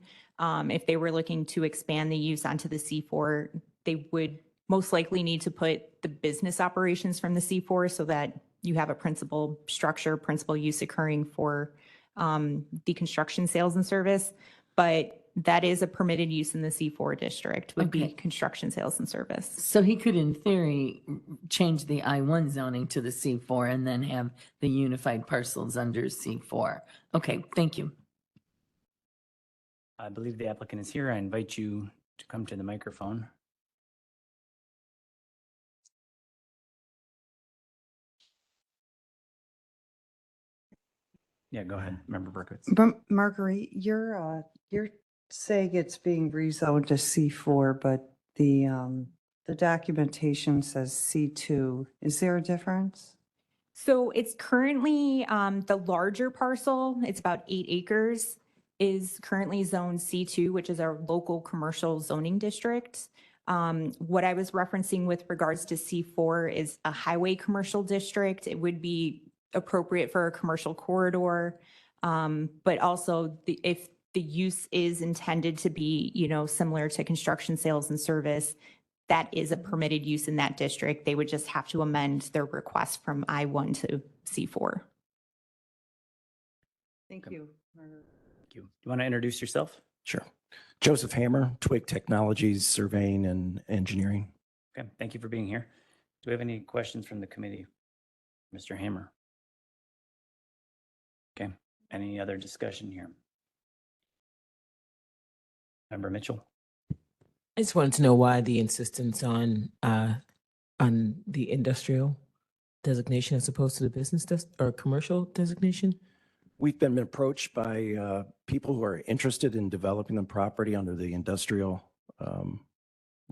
If they were looking to expand the use onto the C4, they would most likely need to put the business operations from the C4 so that you have a principal structure, principal use occurring for the construction sales and service. But that is a permitted use in the C4 district, would be Okay. construction sales and service. So he could, in theory, change the I-1 zoning to the C4 and then have the unified parcels under C4. Okay, thank you. I believe the applicant is here. I invite you to come to the microphone. Yeah, go ahead, Member Berkowitz. But Marguerite, you're saying it's being rezoned to C4, but the documentation says C2. Is there a difference? So it's currently, the larger parcel, it's about 8 acres, is currently zone C2, which is our local commercial zoning district. What I was referencing with regards to C4 is a highway commercial district. It would be appropriate for a commercial corridor. But also if the use is intended to be, similar to construction sales and service, that is a permitted use in that district. They would just have to amend their request from I-1 to C4. Thank you. Thank you. You want to introduce yourself? Sure. Joseph Hammer, Twig Technologies, Surveying and Engineering. Okay, thank you for being here. Do we have any questions from the committee? Mr. Hammer? Okay, any other discussion here? Member Mitchell? I just wanted to know why the insistence on the industrial designation as opposed to the business or commercial designation? We've been approached by people who are interested in developing the property under the industrial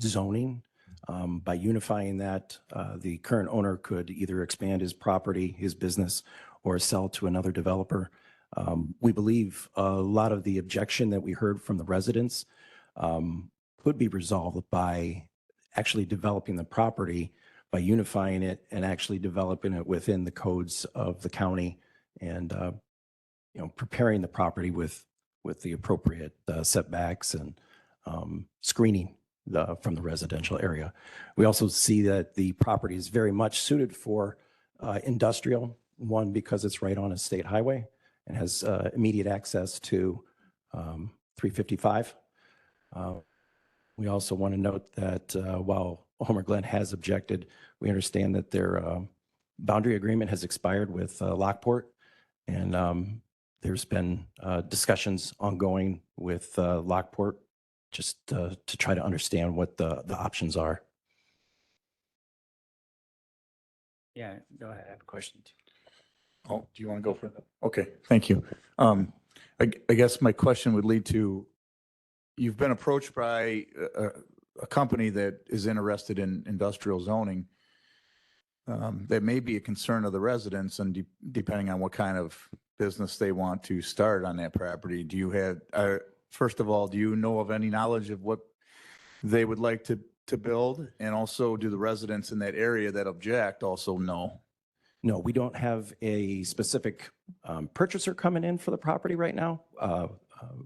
zoning. By unifying that, the current owner could either expand his property, his business, or sell to another developer. We believe a lot of the objection that we heard from the residents could be resolved by actually developing the property, by unifying it and actually developing it within the codes of the county and preparing the property with the appropriate setbacks and screening from the residential area. We also see that the property is very much suited for industrial, one, because it's right on a state highway and has immediate access to 355. We also want to note that while Homer Glen has objected, we understand that their boundary agreement has expired with Lockport, and there's been discussions ongoing with Lockport just to try to understand what the options are. Yeah, go ahead. I have a question too. Oh, do you want to go for that? Okay, thank you. I guess my question would lead to, you've been approached by a company that is interested in industrial zoning. That may be a concern of the residents, and depending on what kind of business they want to start on that property. Do you have, first of all, do you know of any knowledge of what they would like to build? And also, do the residents in that area that object also know? No, we don't have a specific purchaser coming in for the property right now.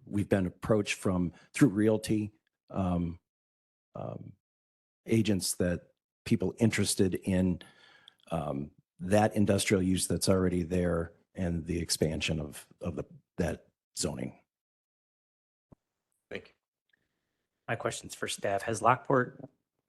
We've been approached through realty agents, that people interested in that industrial use that's already there and the expansion of that zoning. Thank you. My question's for staff. Has Lockport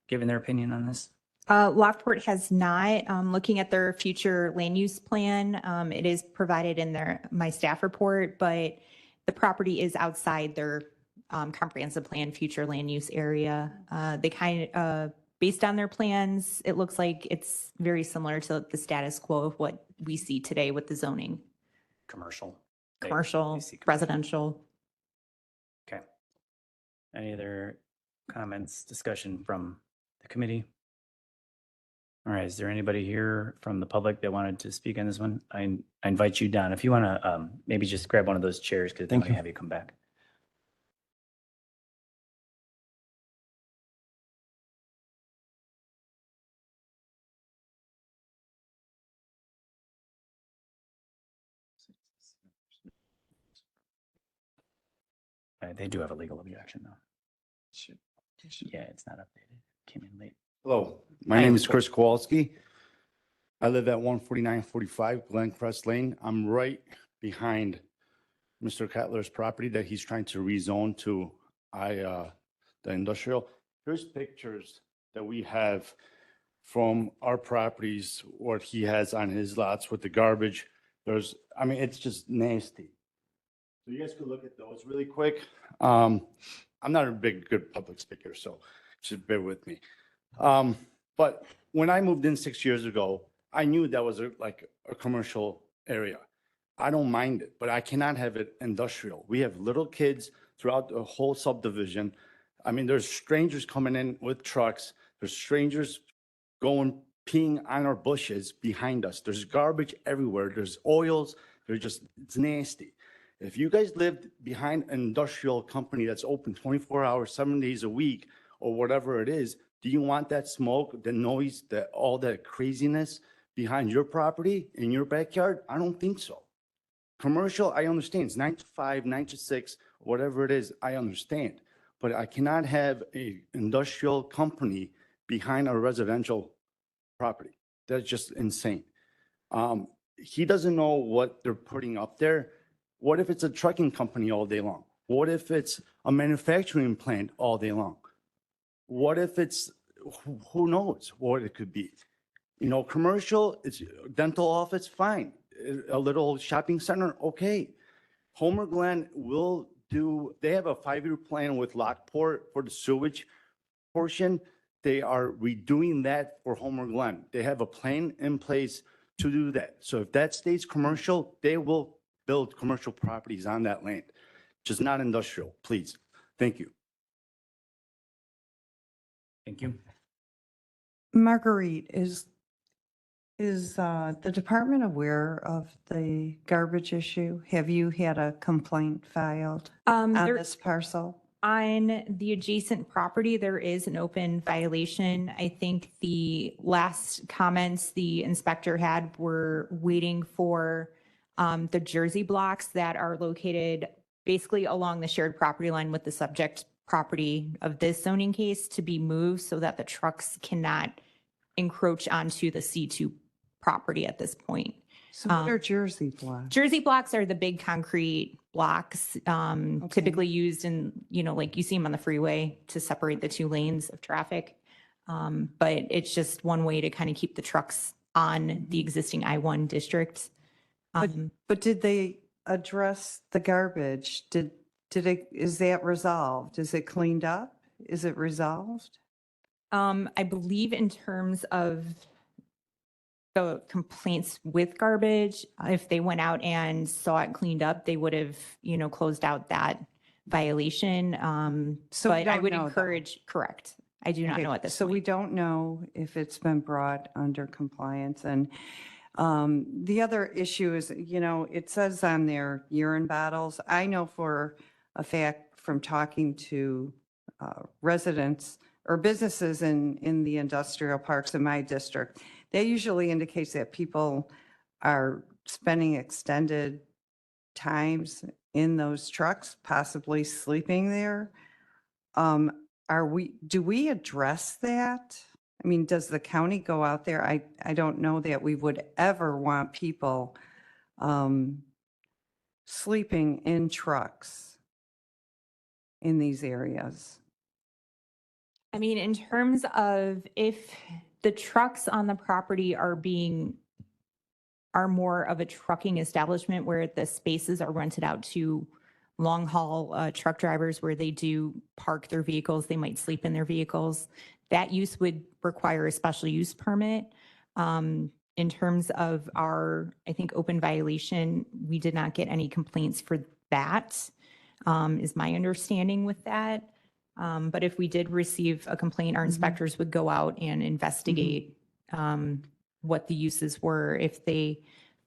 given their opinion on this? Lockport has not. Looking at their future land use plan, it is provided in my staff report, but the property is outside their comprehensive plan future land use area. They based on their plans, it looks like it's very similar to the status quo of what we see today with the zoning. Commercial. Commercial, residential. Okay. Any other comments, discussion from the committee? All right, is there anybody here from the public that wanted to speak on this one? I invite you down. If you want to maybe just grab one of those chairs because then Thank we you. have you come back. They do have a legal objection though. Yeah, it's not updated. Came in late. Hello, my Hi. name is Chris Kowalski. I live at 14945 Glencrest Lane. I'm right behind Mr. Cutler's property that he's trying to rezone to the industrial. Here's pictures that we have from our properties, what he has on his lots with the garbage. It's just nasty. So you guys could look at those really quick. I'm not a good public speaker, so just bear with me. But when I moved in 6 years ago, I knew that was like a commercial area. I don't mind it, but I cannot have it industrial. We have little kids throughout the whole subdivision. I mean, there's strangers coming in with trucks. There's strangers going peeing on our bushes behind us. There's garbage everywhere. There's oils. It's nasty. If you guys lived behind an industrial company that's open 24 hours, 7 days a week, or whatever it is, do you want that smoke, the noise, all that craziness behind your property in your backyard? I don't think so. Commercial, I understand. It's 9 to 5, 9 to 6, whatever it is, I understand. But I cannot have an industrial company behind a residential property. That's just insane. He doesn't know what they're putting up there. What if it's a trucking company all day long? What if it's a manufacturing plant all day long? What if it's, who knows what it could be? You know, commercial, it's dental office, fine. A little shopping center, okay. Homer Glen they have a 5-year plan with Lockport for the sewage portion. They are redoing that for Homer Glen. They have a plan in place to do that. So if that stays commercial, they will build commercial properties on that land, just not industrial, please. Thank you. Thank you. Marguerite, is the department aware of the garbage issue? Have you had a complaint filed on There- this parcel? On the adjacent property, there is an open violation. I think the last comments the inspector had were waiting for the Jersey blocks that are located basically along the shared property line with the subject property of this zoning case to be moved so that the trucks cannot encroach onto the C2 property at this point. So what are Jersey blocks? Jersey blocks are the big concrete blocks, typically used in, like you see them on the freeway to separate the two lanes of traffic. But it's just one way to kind of keep the trucks on the existing I-1 district. But did they address the garbage? Is that resolved? Is it cleaned up? Is it resolved? I believe in terms of the complaints with garbage, if they went out and saw it cleaned up, they would have, closed out that violation. So we But I don't would know, though. encourage, correct. I do not Okay, know at this so point. we don't know if it's been brought under compliance. And the other issue is, it says on their urine bottles, I know for a fact from talking to residents or businesses in the industrial parks in my district, that usually indicates that people are spending extended times in those trucks, possibly sleeping there. Do we address that? I mean, does the county go out there? I don't know that we would ever want people sleeping in trucks in these areas. I mean, in terms of if the trucks on the property are more of a trucking establishment where the spaces are rented out to long haul truck drivers where they do park their vehicles, they might sleep in their vehicles. That use would require a special use permit. In terms of our, I think, open violation, we did not get any complaints for that, is my understanding with that. But if we did receive a complaint, our inspectors would go out and investigate what the uses were. If they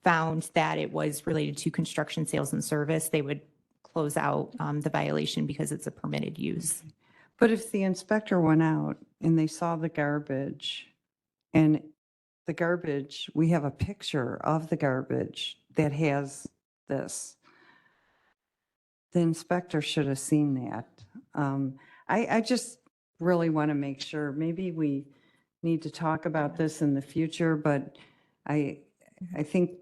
found that it was related to construction, sales, and service, they would close out the violation because it's a permitted use. But if the inspector went out and they saw the garbage and the garbage, we have a picture of the garbage that has this, the inspector should have seen that. I just really want to make sure, maybe we need to talk about this in the future, but I think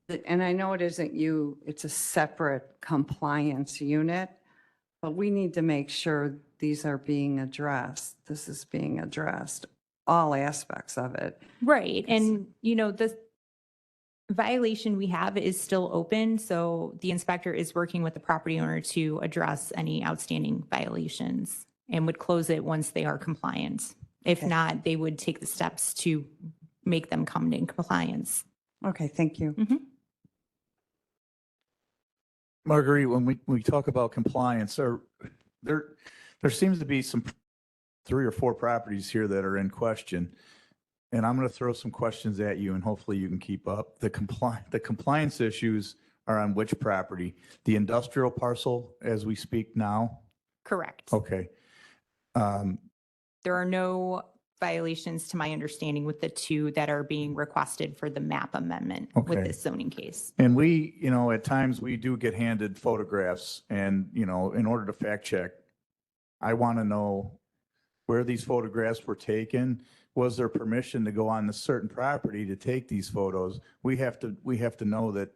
that, and I know it isn't you, it's a separate compliance unit, but we need to make sure these are being addressed. This is being addressed, all aspects of it. Right. And, you know, the violation we have is still open. So the inspector is working with the property owner to address any outstanding violations and would close it once they are compliant. If not, they would take the steps to make them come in compliance. Okay, thank you. Marguerite, when we talk about compliance, there seems to be some 3 or 4 properties here that are in question. And I'm going to throw some questions at you and hopefully you can keep up. The compliance issues are on which property? The industrial parcel as we speak now? Correct. Okay. There are no violations to my understanding with the 2 that are being requested for the map amendment with Okay. this zoning case. And we, you know, at times we do get handed photographs and, you know, in order to fact check, I want to know where these photographs were taken. Was there permission to go on a certain property to take these photos? We have to know that.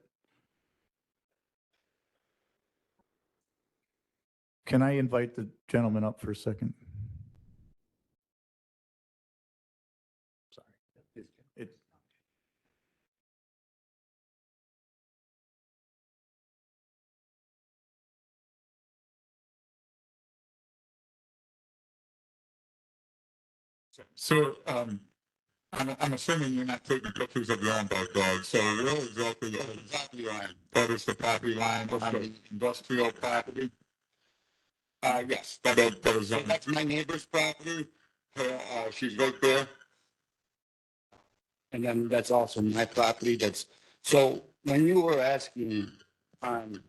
Can I invite the gentleman up for a second? Sorry. It's So, I'm assuming you're not taking pictures of your own backyard, so where exactly line? That is the property line on the industrial property? Yes, that is, that's my neighbor's property. She's right there. And then that's also my property. So when you were asking on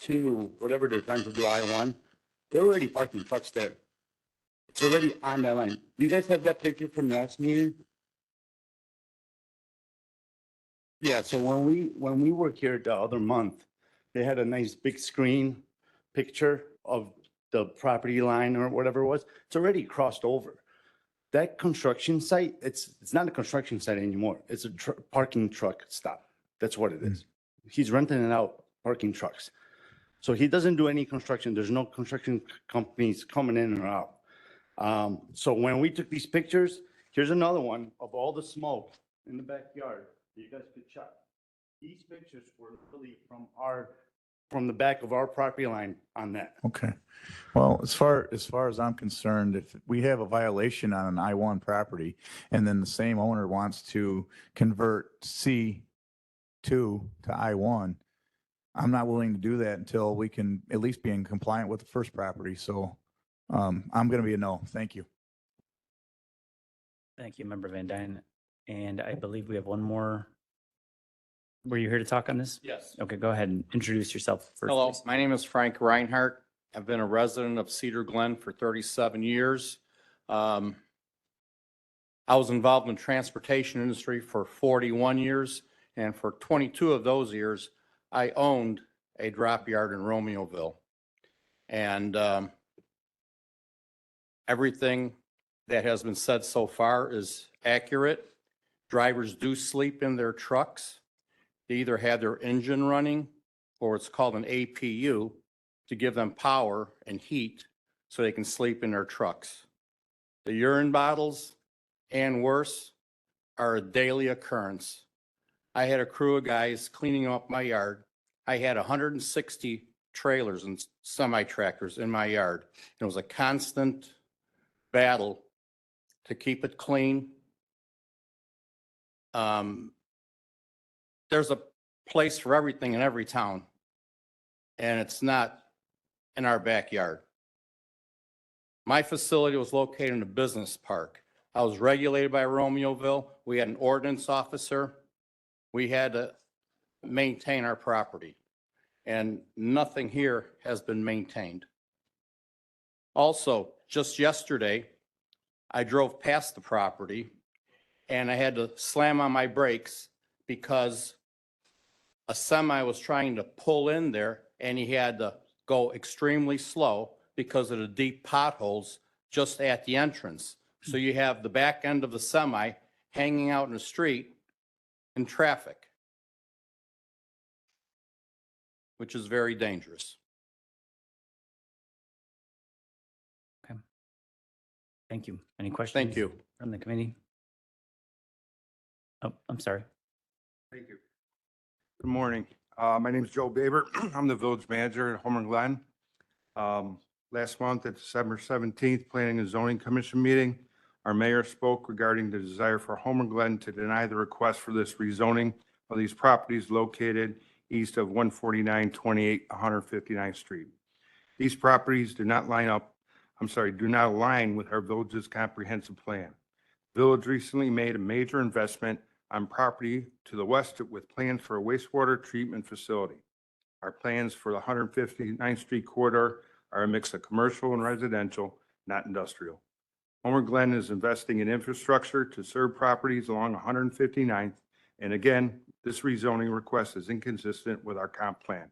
C2, whatever they're trying to do, I-1, they're already parking trucks there. It's already on that line. You guys have that picture from last meeting? Yeah, so when we were here the other month, they had a nice big screen picture of the property line or whatever it was. It's already crossed over. That construction site, it's not a construction site anymore. It's a parking truck stop. That's what it is. He's renting it out, parking trucks. So he doesn't do any construction. There's no construction companies coming in or out. So when we took these pictures, here's another one of all the smoke in the backyard. You guys could check. These pictures were really from the back of our property line on that. Okay. Well, as far as I'm concerned, if we have a violation on an I-1 property and then the same owner wants to convert C2 to I-1, I'm not willing to do that until we can at least be in compliant with the first property. So I'm going to be a no. Thank you. Thank you, Member Van Dyne. And I believe we have one more. Were you here to talk on this? Yes. Okay, go ahead and introduce yourself first. Hello, please. my name is Frank Reinhardt. I've been a resident of Cedar Glen for 37 years. I was involved in the transportation industry for 41 years, and for 22 of those years, I owned a drop yard in Romeoville. And everything that has been said so far is accurate. Drivers do sleep in their trucks. They either have their engine running or it's called an APU to give them power and heat so they can sleep in their trucks. The urine bottles and worse are a daily occurrence. I had a crew of guys cleaning up my yard. I had 160 trailers and semi-tractors in my yard. It was a constant battle to keep it clean. There's a place for everything in every town, and it's not in our backyard. My facility was located in a business park. I was regulated by Romeoville. We had an ordinance officer. We had to maintain our property, and nothing here has been maintained. Also, just yesterday, I drove past the property and I had to slam on my brakes because a semi was trying to pull in there and he had to go extremely slow because of the deep potholes just at the entrance. So you have the back end of the semi hanging out in the street in traffic, which is very dangerous. Thank you. Any questions? Thank you. From the committee? Oh, I'm sorry. Thank you. Good morning. My name is Joe Baber. I'm the village manager at Homer Glen. Last month at December 17th, Planning and Zoning Commission meeting, our mayor spoke regarding the desire for Homer Glen to deny the request for this rezoning of these properties located east of 149-28 159th Street. These properties do not align with our village's comprehensive plan. Village recently made a major investment on property to the west with plans for a wastewater treatment facility. Our plans for the 159th Street corridor are a mix of commercial and residential, not industrial. Homer Glen is investing in infrastructure to serve properties along 159th, and again, this rezoning request is inconsistent with our comp plan.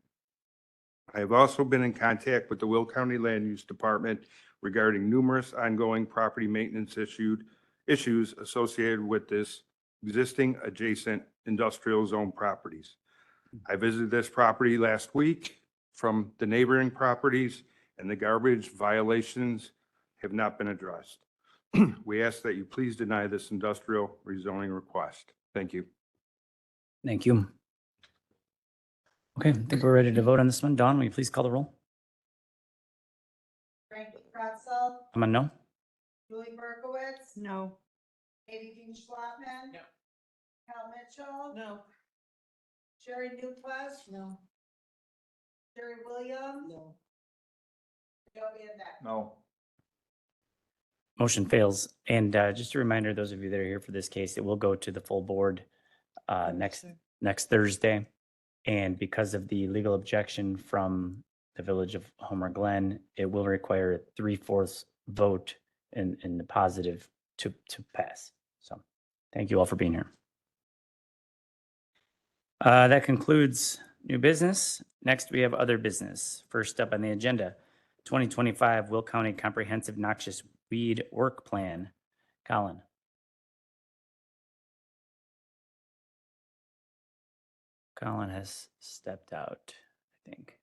I have also been in contact with the Will County Land Use Department regarding numerous ongoing property maintenance issues associated with this existing adjacent industrial zone properties. I visited this property last week from the neighboring properties, and the garbage violations have not been addressed. We ask that you please deny this industrial rezoning request. Thank you. Thank you. Okay, I think we're ready to vote on this one. Dawn, will you please call the roll? Frankie Kretzel, I'm a no. Julie Berkowitz, No. Katie Dean Schlotman. No. Cal Mitchell. No. Sherry Newquist. No. Sherry Williams. No. Joe Van Dyke. No. Motion fails. And just a reminder, those of you that are here for this case, it will go to the full board next Thursday. And because of the legal objection from the village of Homer Glen, it will require a 3/4 vote in the positive to pass. So thank you all for being here. That concludes new business. Next, we have other business. First up on the agenda, 2025 Will County Comprehensive Noxious Weed Work Plan. Colin. Colin has stepped out, I think.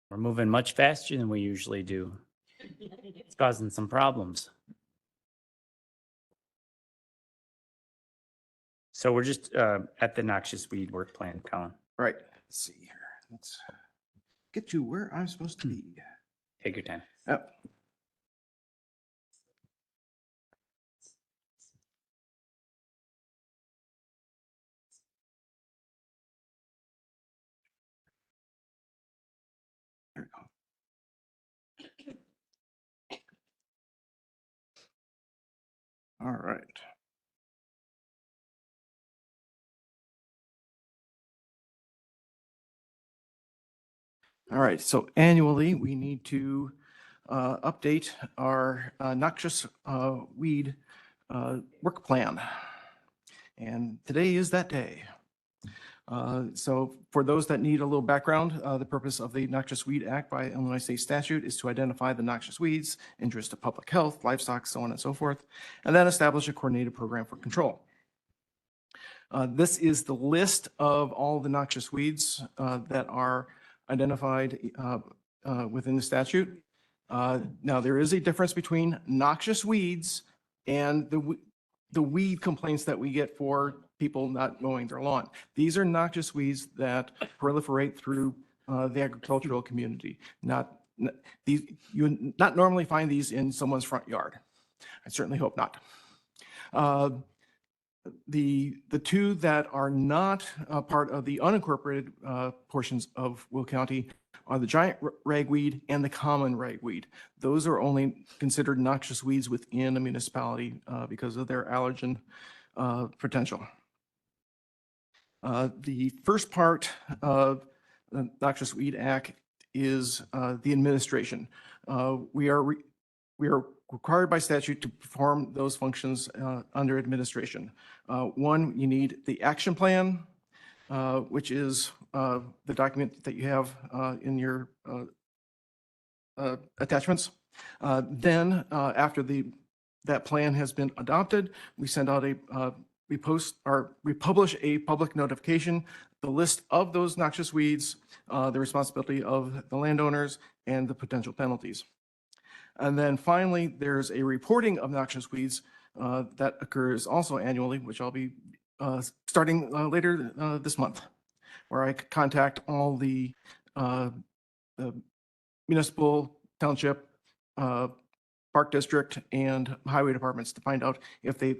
We're moving much faster than we usually do. It's causing some problems. So we're just at the noxious weed work plan, Colin. Right. Let's see here. Let's get to where I'm supposed to be. Take your time. Yep. There we go. All right. All right, so annually, we need to update our noxious weed work plan. And today is that day. So for those that need a little background, the purpose of the Noxious Weed Act by Illinois State statute is to identify the noxious weeds, injurious to public health, livestock, so on and so forth, and then establish a coordinated program for control. This is the list of all the noxious weeds that are identified within the statute. Now, there is a difference between noxious weeds and the weed complaints that we get for people not mowing their lawn. These are noxious weeds that proliferate through the agricultural community, not These, you would not normally find these in someone's front yard. I certainly hope not. The two that are not part of the unincorporated portions of Will County are the giant ragweed and the common ragweed. Those are only considered noxious weeds within a municipality because of their allergen potential. The first part of the Noxious Weed Act is the administration. We are required by statute to perform those functions under administration. One, you need the action plan, which is the document that you have in your attachments. Then, after that plan has been adopted, we send out we publish a public notification, the list of those noxious weeds, the responsibility of the landowners, and the potential penalties. And then finally, there's a reporting of noxious weeds that occurs also annually, which I'll be starting later this month, where I contact all the municipal, township, park district, and highway departments to find out if they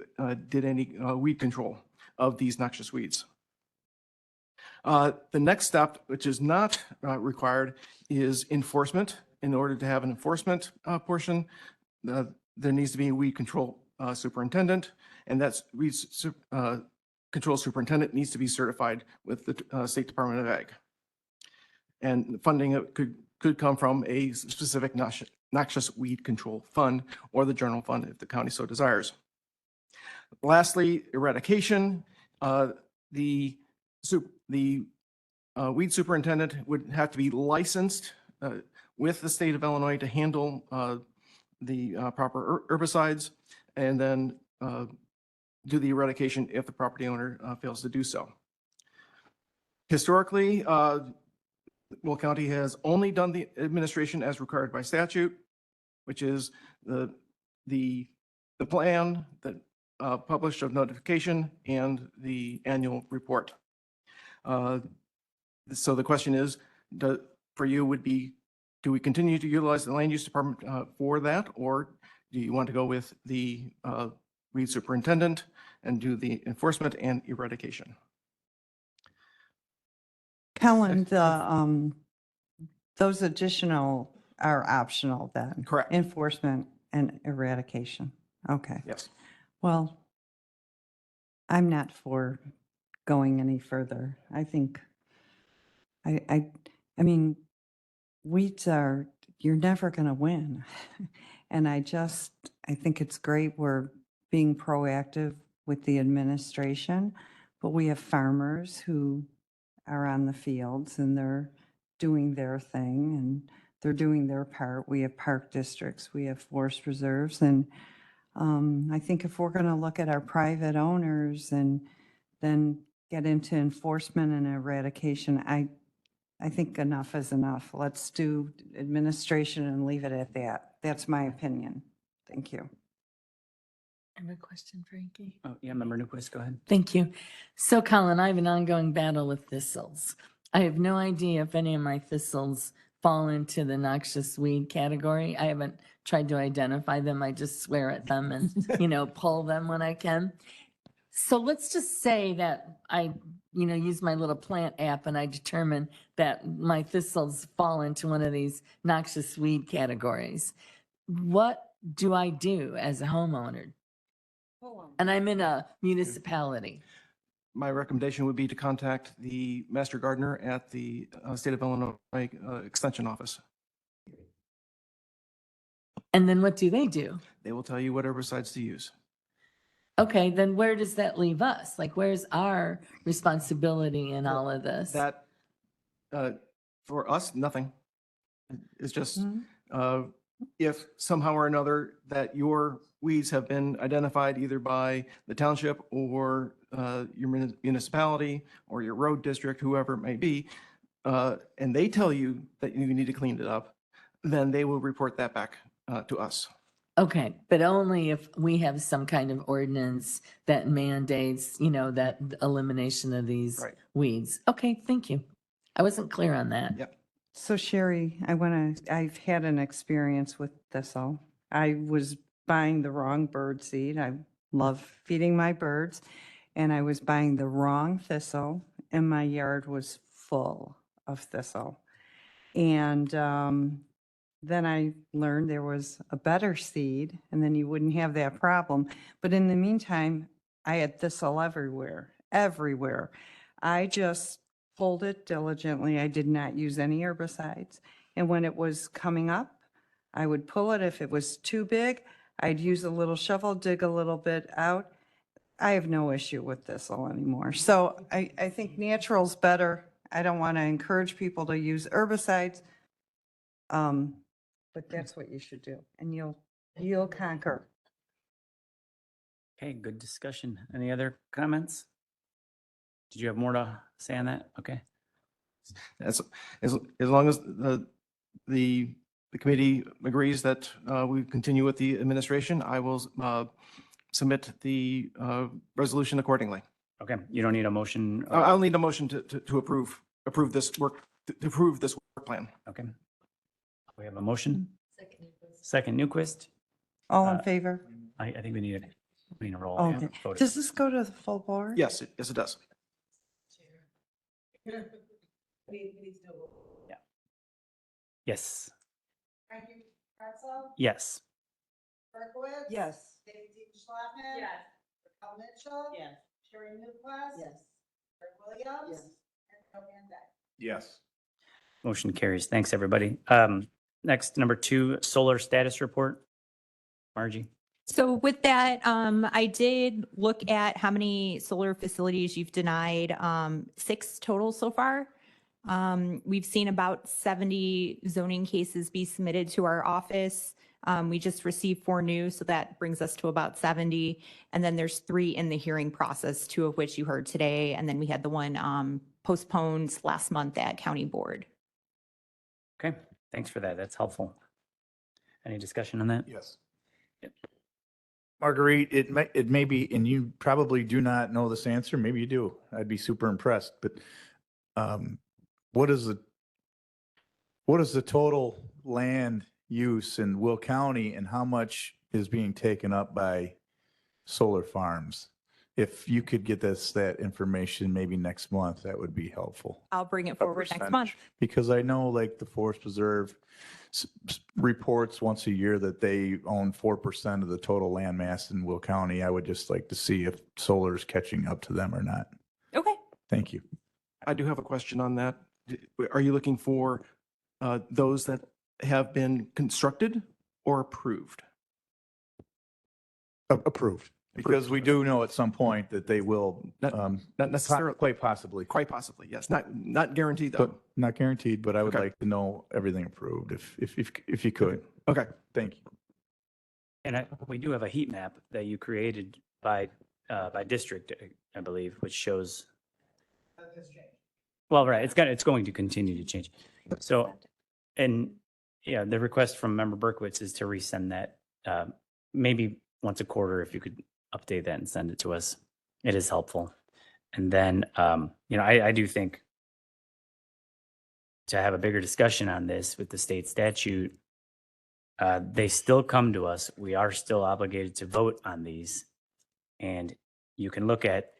did any weed control of these noxious weeds. The next step, which is not required, is enforcement. In order to have an enforcement portion, there needs to be a weed control superintendent, and that's weed control superintendent needs to be certified with the State Department of Ag. And funding could come from a specific noxious weed control fund or the general fund if the county so desires. Lastly, eradication. The weed superintendent would have to be licensed with the state of Illinois to handle the proper herbicides, and then do the eradication if the property owner fails to do so. Historically, Will County has only done the administration as required by statute, which is the plan that published of notification and the annual report. So the question is, for you would be, do we continue to utilize the land use department for that, or do you want to go with the weed superintendent and do the enforcement and eradication? Kellen, those additional are optional then? Correct. Enforcement and eradication. Okay. Yes. Well, I'm not for going any further. I think, I mean, weeds are, you're never going to win. And I think it's great we're being proactive with the administration, but we have farmers who are on the fields and they're doing their thing and they're doing their part. We have park districts, we have forest reserves. And I think if we're going to look at our private owners and then get into enforcement and eradication, I think enough is enough. Let's do administration and leave it at that. That's my opinion. Thank you. I have a question, Frankie. Oh, yeah, Member Newquist, go ahead. Thank you. So Colin, I have an ongoing battle with thistles. I have no idea if any of my thistles fall into the noxious weed category. I haven't tried to identify them. I just swear at them and, pull them when I can. So let's just say that I, use my little plant app and I determine that my thistles fall into one of these noxious weed categories. What do I do as a homeowner? And I'm in a municipality. My recommendation would be to contact the master gardener at the State of Illinois Extension Office. And then what do they do? They will tell you what herbicides to use. Okay, then where does that leave us? Like, where's our responsibility in all of this? That, for us, nothing. It's just, if somehow or another that your weeds have been identified either by the township or your municipality or your road district, whoever it may be, and they tell you that you need to clean it up, then they will report that back to us. Okay, but only if we have some kind of ordinance that mandates, that elimination of these weeds. Okay, thank you. I wasn't clear on that. Yep. So Sherry, I've had an experience with thistle. I was buying the wrong bird seed. I love feeding my birds. And I was buying the wrong thistle and my yard was full of thistle. And then I learned there was a better seed and then you wouldn't have that problem. But in the meantime, I had thistle everywhere, everywhere. I just pulled it diligently. I did not use any herbicides. And when it was coming up, I would pull it. If it was too big, I'd use a little shovel, dig a little bit out. I have no issue with thistle anymore. So I think natural's better. I don't want to encourage people to use herbicides. But that's what you should do and you'll conquer. Okay, good discussion. Any other comments? Did you have more to say on that? Okay. As long as the committee agrees that we continue with the administration, I will submit the resolution accordingly. Okay, you don't need a motion? I'll need a motion to approve this work plan. Okay. We have a motion? Second, Newquist. All in favor? I think we need a roll. Okay. Vote. Does this go to the full board? Yes, yes, it does. Yes. Pretzel, Yes. Berkowitz. Yes. Katie Dean Schlafman. Yes. Raquel Mitchell. Yes. Sherry Newquist. Yes. Jerry Williams. And Joe Van Dyke. Yes. Motion carries. Thanks, everybody. Next, number 2, solar status report. Margie. So with that, I did look at how many solar facilities you've denied, 6 total so far. We've seen about 70 zoning cases be submitted to our office. We just received 4 new, so that brings us to about 70. And then there's 3 in the hearing process, 2 of which you heard today. And then we had the one postponed last month at county board. Okay, thanks for that. That's helpful. Any discussion on that? Yes. Marguerite, it may be, and you probably do not know this answer. Maybe you do. I'd be super impressed. But what is the total land use in Will County, and how much is being taken up by solar farms? If you could get that information maybe next month, that would be helpful. I'll bring it forward next month. Because I know like the Forest Preserve reports once a year that they own 4% of the total land mass in Will County. I would just like to see if solar is catching up to them or not. Okay. Thank you. I do have a question on that. Are you looking for those that have been constructed or approved? Approved. Because we do know at some point that they will, Not necessarily. quite possibly. Quite possibly, yes. Not guaranteed though. But not guaranteed, but I would Okay. like to know everything approved if you could. Okay. Thank you. And we do have a heat map that you created by district, I believe, which shows. Well, right, it's going to continue to change. So, and yeah, the request from Member Berkowitz is to resend that, maybe once a quarter, if you could update that and send it to us. It is helpful. And then, I do think to have a bigger discussion on this with the state statute, they still come to us. We are still obligated to vote on these. And you can look at,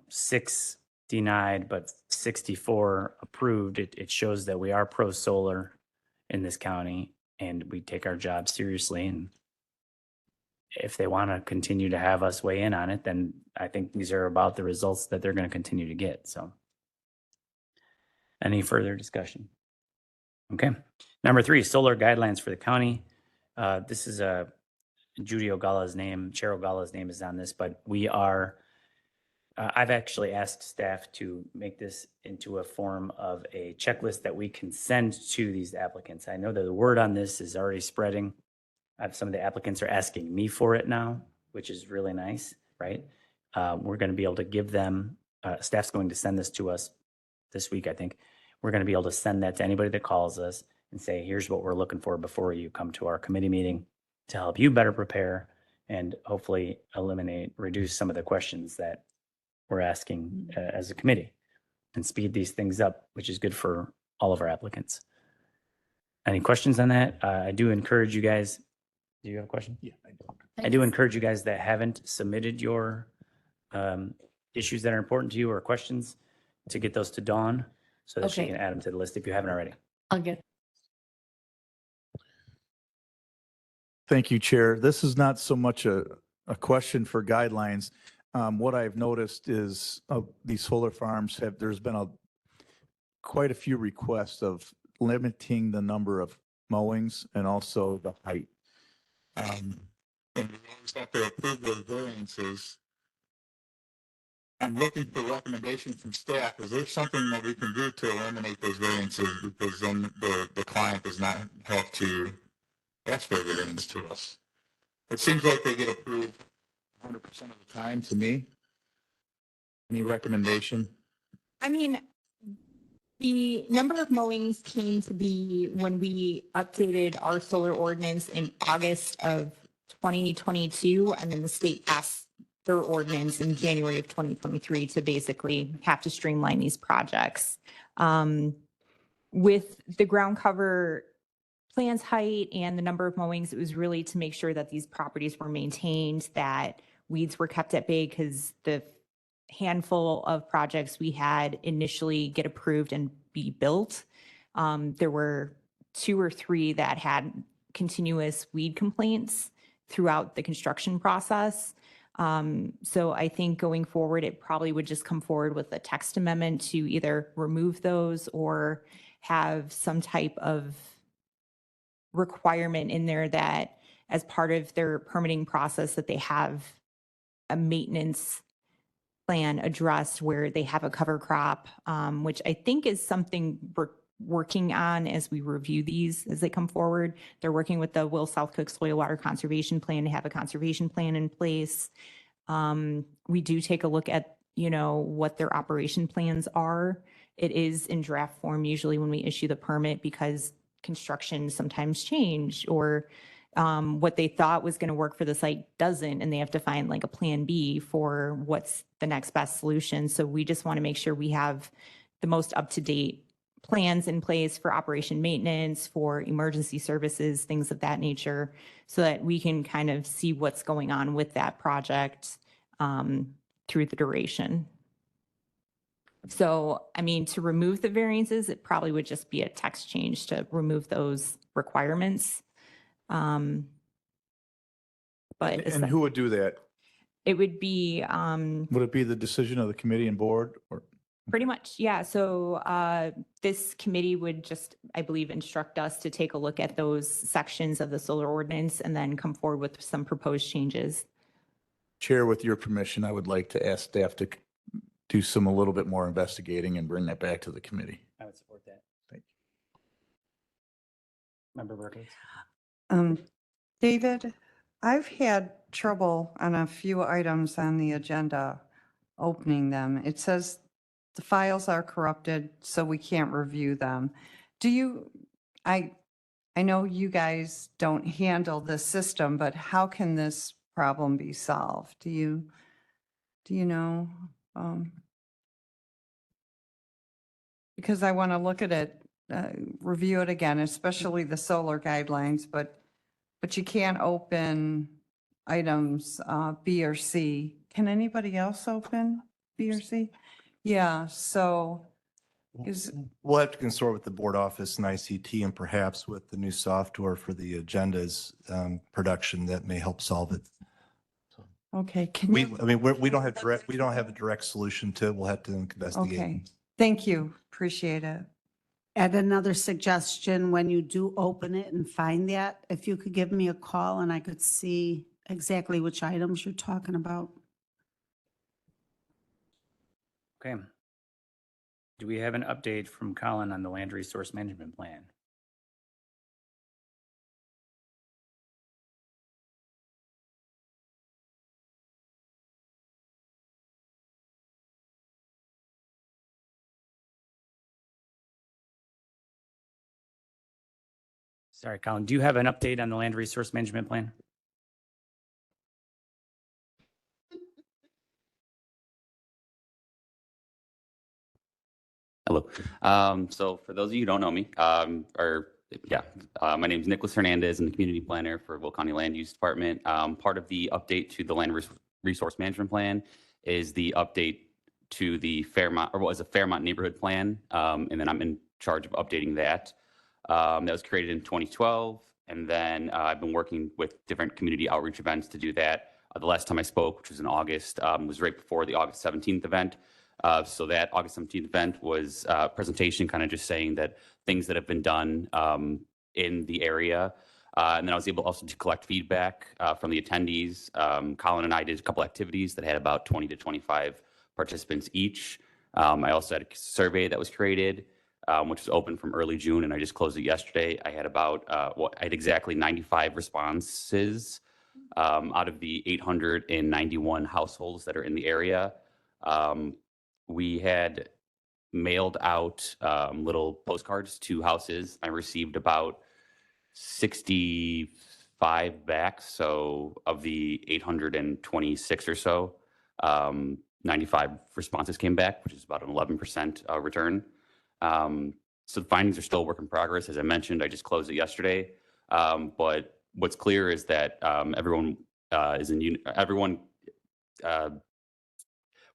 6 denied, but 64 approved. It shows that we are pro-solar in this county and we take our job seriously. And if they want to continue to have us weigh in on it, then I think these are about the results that they're going to continue to get. So any further discussion? Okay. Number 3, solar guidelines for the county. This is Judy Ogala's name, Chair Ogala's name is on this, but we are, I've actually asked staff to make this into a form of a checklist that we can send to these applicants. I know that the word on this is already spreading. Some of the applicants are asking me for it now, which is really nice, right? We're going to be able to give them, staff's going to send this to us this week, I think. We're going to be able to send that to anybody that calls us and say, here's what we're looking for before you come to our committee meeting to help you better prepare and hopefully reduce some of the questions that we're asking as a committee and speed these things up, which is good for all of our applicants. Any questions on that? I do encourage you guys. Do you have a question? Yeah, I do. I do encourage you guys that haven't submitted your issues that are important to you or questions to get those to Dawn so that she Okay. can add them to the list if you haven't already. I'll get. Thank you, Chair. This is not so much a question for guidelines. What I've noticed is these solar farms there's been quite a few requests of limiting the number of mowings and also the height. And we always have to approve those variances. I'm looking for recommendations from staff. Is there something that we can do to eliminate those variances because then the client does not have to ask for the variance to us? It seems like they get approved 100% of the time to me. Any recommendation? I mean, the number of mowings came to be when we updated our solar ordinance in August of 2022, and then the state passed their ordinance in January of 2023 to basically have to streamline these projects. With the ground cover plans height and the number of mowings, it was really to make sure that these properties were maintained, that weeds were kept at bay, because the handful of projects we had initially get approved and be built, there were 2 or 3 that had continuous weed complaints throughout the construction process. So I think going forward, it probably would just come forward with a text amendment to either remove those or have some type of requirement in there that as part of their permitting process that they have a maintenance plan addressed where they have a cover crop, which I think is something we're working on as we review these as they come forward. They're working with the Will South Cook Soil Water Conservation Plan to have a conservation plan in place. We do take a look at, what their operation plans are. It is in draft form usually when we issue the permit because construction sometimes change or what they thought was going to work for the site doesn't, and they have to find like a plan B for what's the next best solution. So we just want to make sure we have the most up-to-date plans in place for operation maintenance, for emergency services, things of that nature, so that we can kind of see what's going on with that project through the duration. So, I mean, to remove the variances, it probably would just be a text change to remove those requirements. But And who would do that? it would be Would it be the decision of the committee and board or? pretty much, yeah. So this committee would just, I believe, instruct us to take a look at those sections of the solar ordinance and then come forward with some proposed changes. Chair, with your permission, I would like to ask staff to do a little bit more investigating and bring that back to the committee. I would support that. Thank you. Member Berkowitz? David, I've had trouble on a few items on the agenda opening them. It says the files are corrupted, so we can't review them. I know you guys don't handle this system, but how can this problem be solved? Do you know? Because I want to look at it, review it again, especially the solar guidelines, but you can't open items B or C. Can anybody else open B or C? Yeah, so We'll have to consort with the board office and ICT and perhaps with the new software for the agendas production that may help solve it. okay, We don't have a direct solution to it. We'll have to investigate. okay, thank you, appreciate it. Add another suggestion, when you do open it and find that, if you could give me a call and I could see exactly which items you're talking about. Okay. Do we have an update from Colin on the land resource management plan? Sorry, Colin, do you have an update on the land resource management plan? Hello. So for those of you who don't know me, our My name is Nicholas Hernandez. I'm the community planner for Will County Land Use Department. Part of the update to the land resource management plan is the update to the Fairmont, or what was a Fairmont neighborhood plan. And then I'm in charge of updating that. That was created in 2012. And then I've been working with different community outreach events to do that. The last time I spoke, which was in August, was right before the August 17th event. So that August 17th event was a presentation kind of just saying that things that have been done in the area. And then I was able also to collect feedback from the attendees. Colin and I did a couple activities that had about 20 to 25 participants each. I also had a survey that was created, which was open from early June, and I just closed it yesterday. I had about, I had exactly 95 responses out of the 891 households that are in the area. We had mailed out little postcards to houses. I received about 65 back. So of the 826 or so, 95 responses came back, which is about an 11% return. So the findings are still a work in progress. As I mentioned, I just closed it yesterday. But what's clear is that everyone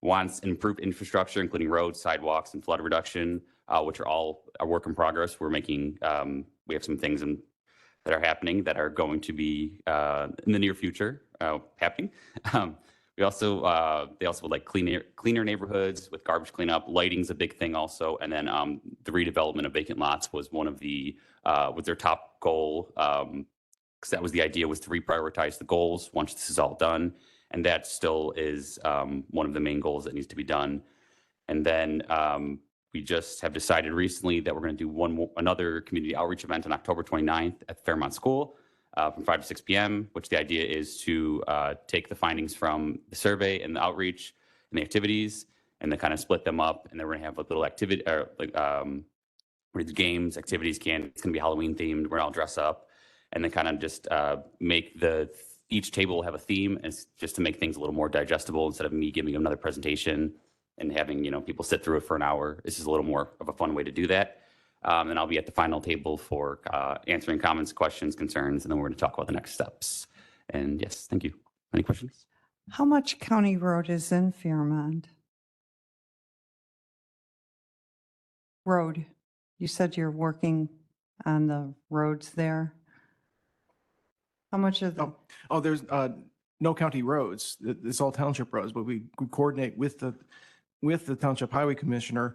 wants improved infrastructure, including roads, sidewalks, and flood reduction, which are all a work in progress. We're making, we have some things that are happening that are going to be in the near future happening. They also would like cleaner neighborhoods with garbage cleanup. Lighting's a big thing also, and then the redevelopment of vacant lots was one of the was their top goal. Because that was the idea, was to reprioritize the goals once this is all done, and that still is one of the main goals that needs to be done. And then we just have decided recently that we're going to do another community outreach event on October 29th at Fairmont School from 5 to 6 p.m., which the idea is to take the findings from the survey and the outreach and the activities and then kind of split them up. And then we're going to have like little activity, or like games, activities, it's going to be Halloween themed. We're going to all dress up and then kind of just make each table have a theme, and just to make things a little more digestible instead of me giving another presentation and having, people sit through it for an hour. This is a little more of a fun way to do that. And I'll be at the final table for answering comments, questions, concerns, and then we're going to talk about the next steps. And yes, thank you. Any questions? How much county road is in Fairmont? Road. You said you're working on the roads there. How much of the? Oh, there's no county roads. It's all township roads, but we coordinate with the Township Highway Commissioner,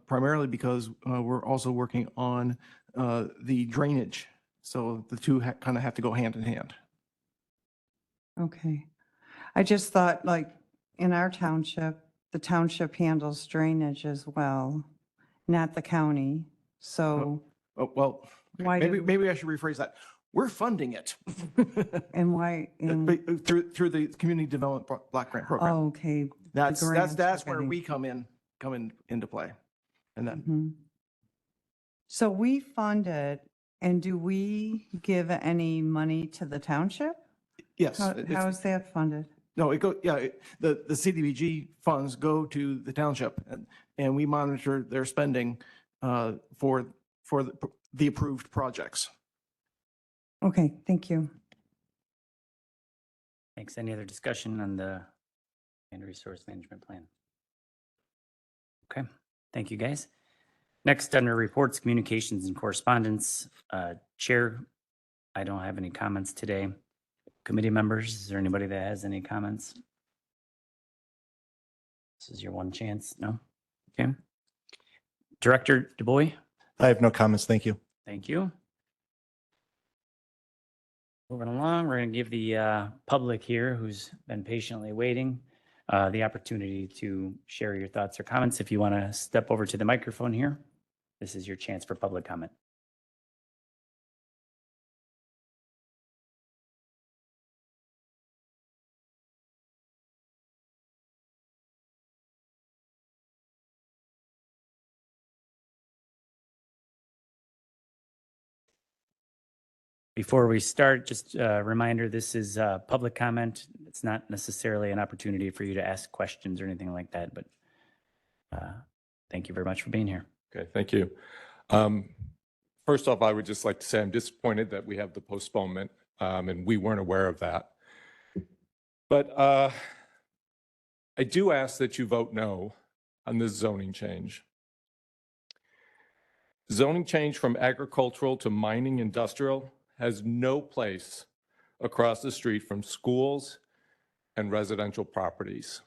primarily because we're also working on the drainage. So the two kind of have to go hand in hand. Okay. I just thought, like, in our township, the township handles drainage as well, not the county. So Well, why maybe I should rephrase that. We're funding it. And why? Through the Community Development Block Grant Program. Oh, okay. The That's grants are where getting- we come into play. And then Mhm. So we fund it, and do we give any money to the township? yes. How it's- is that funded? No, the CDBG funds go to the township and we monitor their spending for the approved projects. Okay, thank you. Thanks. Any other discussion on the land resource management plan? Okay, thank you, guys. Next, under reports, communications, and correspondence, Chair, I don't have any comments today. Committee members, is there anybody that has any comments? This is your one chance, no? Okay. Director DuBois? I have no comments. Thank you. Thank you. Moving along, we're going to give the public here who's been patiently waiting the opportunity to share your thoughts or comments. If you want to step over to the microphone here, this is your chance for public comment. Before we start, just a reminder, this is public comment. It's not necessarily an opportunity for you to ask questions or anything like that, but thank you very much for being here. Okay, thank you. First off, I would just like to say I'm disappointed that we have the postponement, and we weren't aware of that. But I do ask that you vote no on this zoning change. Zoning change from agricultural to mining industrial has no place across the street from schools and residential properties.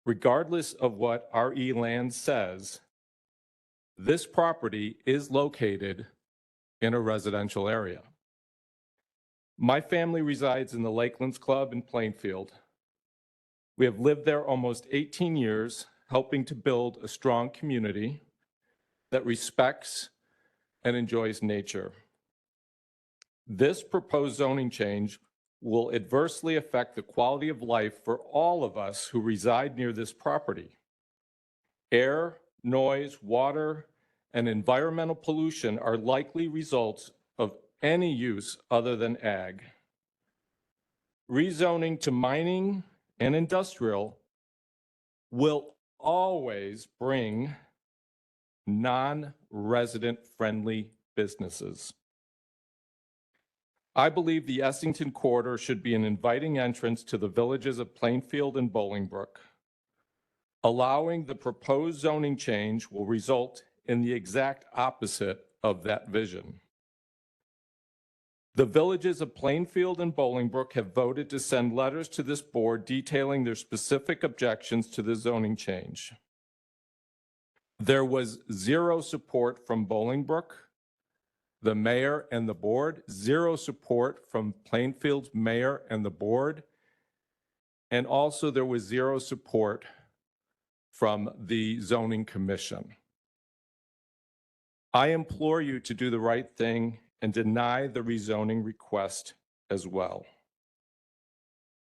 Regardless of what RE Land says, this property is located in a residential area. My family resides in the Lakelands Club in Plainfield. We have lived there almost 18 years, helping to build a strong community that respects and enjoys nature. This proposed zoning change will adversely affect the quality of life for all of us who reside near this property. Air, noise, water, and environmental pollution are likely results of any use other than ag. Rezoning to mining and industrial will always bring non-resident friendly businesses. I believe the Essington corridor should be an inviting entrance to the villages of Plainfield and Bolingbrook. Allowing the proposed zoning change will result in the exact opposite of that vision. The villages of Plainfield and Bolingbrook have voted to send letters to this board detailing their specific objections to the zoning change. There was zero support from Bolingbrook, the mayor and the board, zero support from Plainfield's mayor and the board, and also there was zero support from the zoning commission. I implore you to do the right thing and deny the rezoning request as well.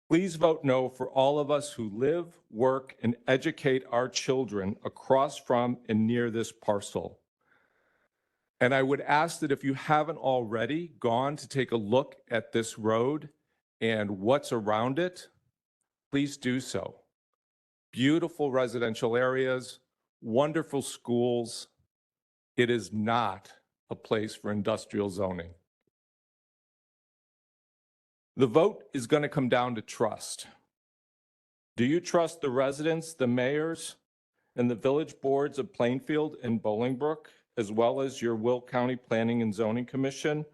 Please vote no for all of us who live, work, and educate our children across from and near this parcel. And I would ask that if you haven't already gone to take a look at this road and what's around it, please do so. Beautiful residential areas, wonderful schools. It is not a place for industrial zoning. The vote is going to come down to trust. Do you trust the residents, the mayors, and the village boards of Plainfield and Bolingbrook, as well as your Will County Planning and Zoning Commission?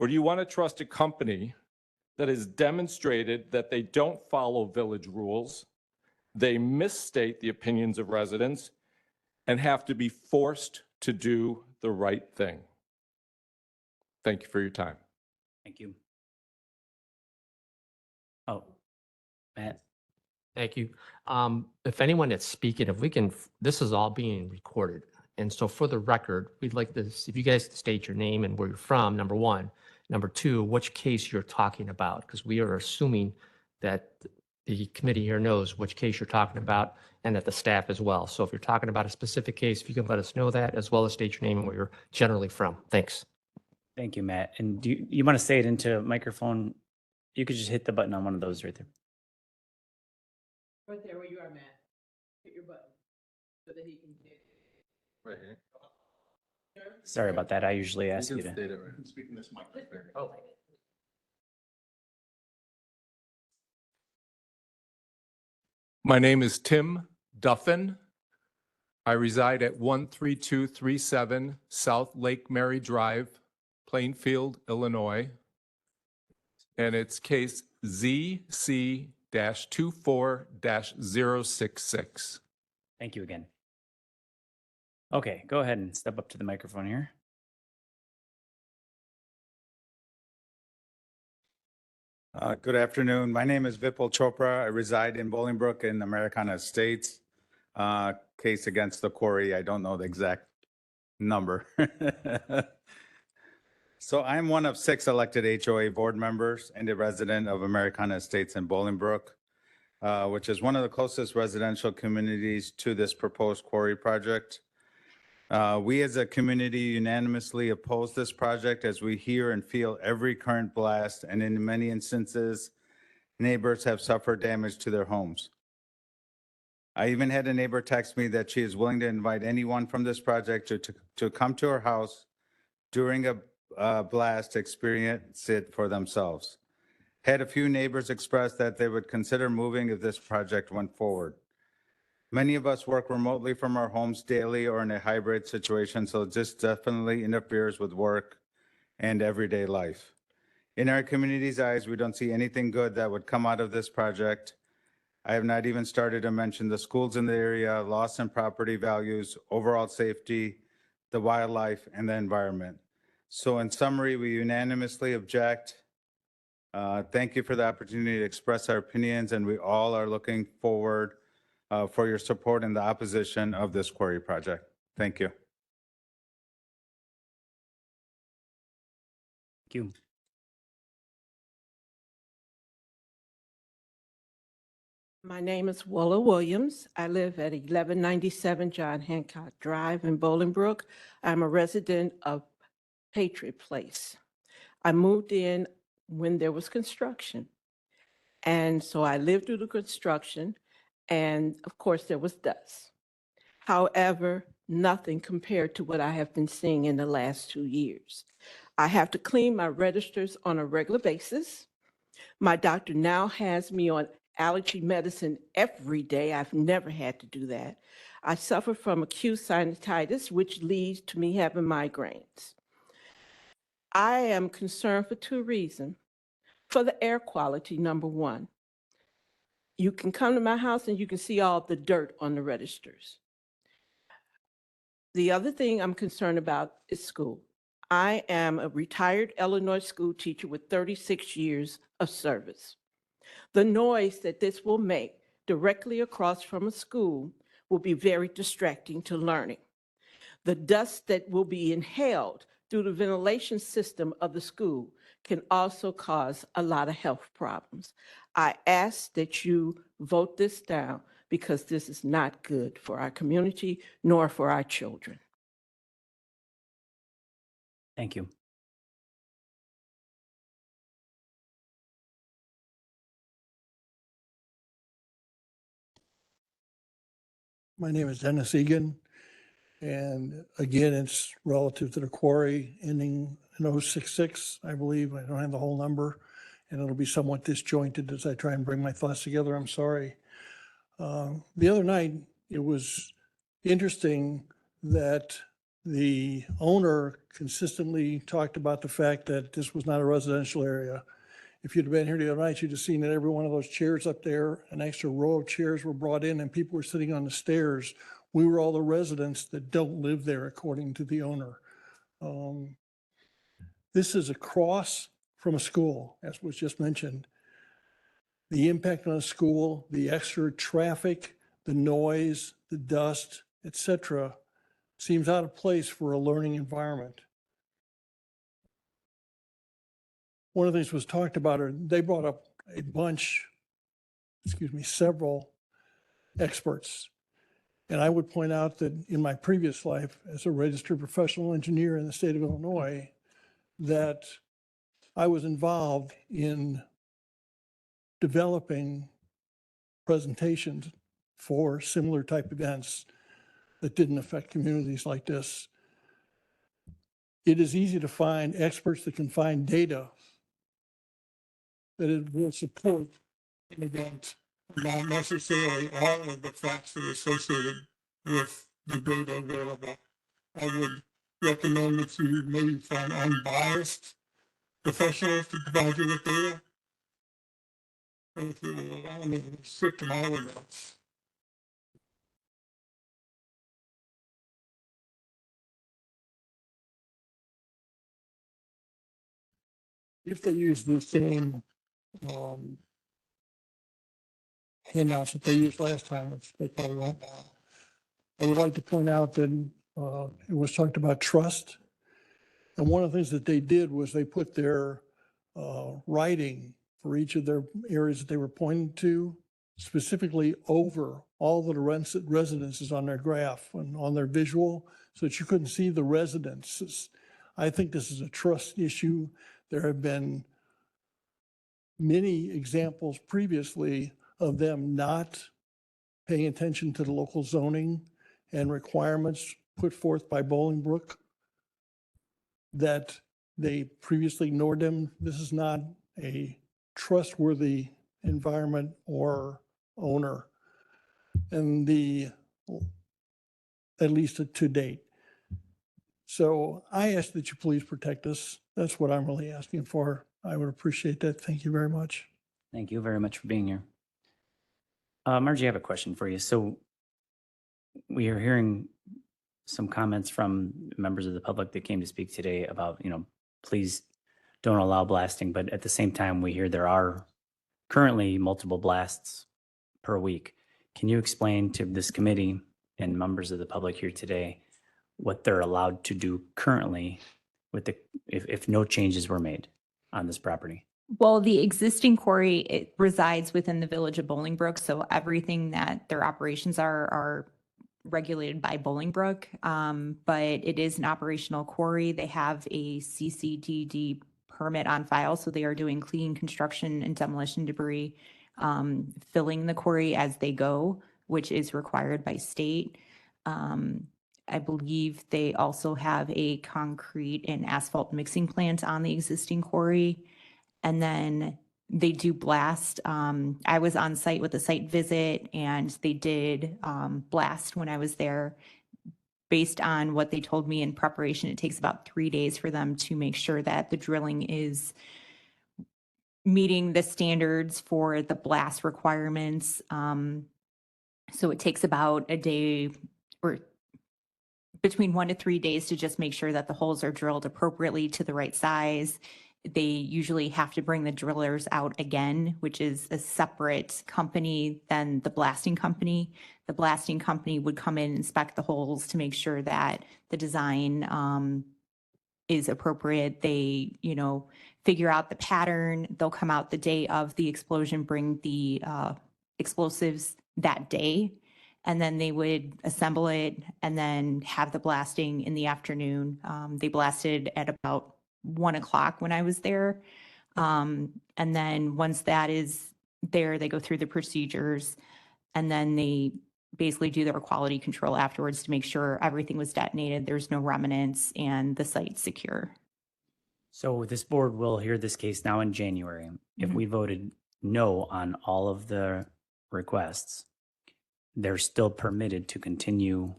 Or do you want to trust a company that has demonstrated that they don't follow village rules, they misstate the opinions of residents, and have to be forced to do the right thing? Thank you for your time. Thank you. Oh, Matt. Thank you. If anyone is speaking, if we can, this is all being recorded. And so for the record, we'd like this, if you guys state your name and where you're from, number one. Number two, which case you're talking about, because we are assuming that the committee here knows which case you're talking about and that the staff as well. So if you're talking about a specific case, if you can let us know that, as well as state your name and where you're generally from. Thanks. Thank you, Matt. And do you want to say it into a microphone? You could just hit the button on one of those right there. Right there where you are, Matt. Hit your button so that he can. Right here. Sorry about that. I usually ask you to. Oh. My name is Tim Duffin. I reside at 13237 South Lake Mary Drive, Plainfield, Illinois. And it's case ZC-24-066. Thank you again. Okay, go ahead and step up to the microphone here. Good afternoon. My name is Vipul Chopra. I reside in Bolingbrook in Americana Estates. Case against the quarry. I don't know the exact number. So I'm one of 6 elected HOA board members and a resident of Americana Estates in Bolingbrook, which is one of the closest residential communities to this proposed quarry project. We as a community unanimously oppose this project as we hear and feel every current blast, and in many instances, neighbors have suffered damage to their homes. I even had a neighbor text me that she is willing to invite anyone from this project to come to her house during a blast to experience it for themselves. Had a few neighbors express that they would consider moving if this project went forward. Many of us work remotely from our homes daily or in a hybrid situation, so this definitely interferes with work and everyday life. In our community's eyes, we don't see anything good that would come out of this project. I have not even started to mention the schools in the area, loss in property values, overall safety, the wildlife, and the environment. So in summary, we unanimously object. Thank you for the opportunity to express our opinions, and we all are looking forward for your support in the opposition of this quarry project. Thank you. Thank you. My name is Willa Williams. I live at 1197 John Hancock Drive in Bolingbrook. I'm a resident of Patriot Place. I moved in when there was construction. And so I lived through the construction, and of course there was dust. However, nothing compared to what I have been seeing in the last 2 years. I have to clean my registers on a regular basis. My doctor now has me on allergy medicine every day. I've never had to do that. I suffer from acute sinusitis, which leads to me having migraines. I am concerned for 2 reasons. For the air quality, number one. You can come to my house and you can see all the dirt on the registers. The other thing I'm concerned about is school. I am a retired Illinois school teacher with 36 years of service. The noise that this will make directly across from a school will be very distracting to learning. The dust that will be inhaled through the ventilation system of the school can also cause a lot of health problems. I ask that you vote this down because this is not good for our community nor for our children. Thank you. My name is Dennis Egan, and again, it's relative to the quarry ending in 066, I believe. I don't have the whole number, and it'll be somewhat disjointed as I try and bring my thoughts together. I'm sorry. The other night, it was interesting that the owner consistently talked about the fact that this was not a residential area. If you'd have been here the other night, you'd have seen that every one of those chairs up there, an extra row of chairs were brought in and people were sitting on the stairs. We were all the residents that don't live there, according to the owner. This is across from a school, as was just mentioned. The impact on a school, the extra traffic, the noise, the dust, etc., seems out of place for a learning environment. One of the things was talked about, or they brought up several experts. And I would point out that in my previous life as a registered professional engineer in the state of Illinois, that I was involved in developing presentations for similar type events that didn't affect communities like this. It is easy to find experts that can find data that it will support an event, not necessarily all of the facts that are associated with the data available. I would recommend that you maybe find unbiased professionals to provide you with data. And if you will allow me to stick to my limits. If they use the same handouts that they used last time, which they probably won't. I would like to point out that it was talked about trust. And one of the things that they did was they put their writing for each of their areas that they were pointing to, specifically over all the residences on their graph and on their visual, so that you couldn't see the residences. I think this is a trust issue. There have been many examples previously of them not paying attention to the local zoning and requirements put forth by Bolingbrook. that they previously ignored them. This is not a trustworthy environment or owner. And at least to date. So I ask that you please protect us. That's what I'm really asking for. I would appreciate that. Thank you very much. Thank you very much for being here. Margie, I have a question for you. So we are hearing some comments from members of the public that came to speak today about, please don't allow blasting. But at the same time, we hear there are currently multiple blasts per week. Can you explain to this committee and members of the public here today what they're allowed to do currently with if no changes were made on this property? Well, the existing quarry, it resides within the village of Bolingbrook, so everything that their operations are regulated by Bolingbrook. But it is an operational quarry. They have a CCDD permit on file, so they are doing clean construction and demolition debris, filling the quarry as they go, which is required by state. I believe they also have a concrete and asphalt mixing plant on the existing quarry. And then they do blast. I was on site with a site visit and they did blast when I was there. Based on what they told me in preparation, it takes about 3 days for them to make sure that the drilling is meeting the standards for the blast requirements. So it takes about a day or between 1 to 3 days to just make sure that the holes are drilled appropriately to the right size. They usually have to bring the drillers out again, which is a separate company than the blasting company. The blasting company would come in, inspect the holes to make sure that the design is appropriate. They, figure out the pattern. They'll come out the day of the explosion, bring the explosives that day, and then they would assemble it and then have the blasting in the afternoon. They blasted at about 1 o'clock when I was there. And then once that is there, they go through the procedures and then they basically do their quality control afterwards to make sure everything was detonated, there's no remnants, and the site's secure. So this board will hear this case now in January. If we voted no on all of the requests, they're still permitted to continue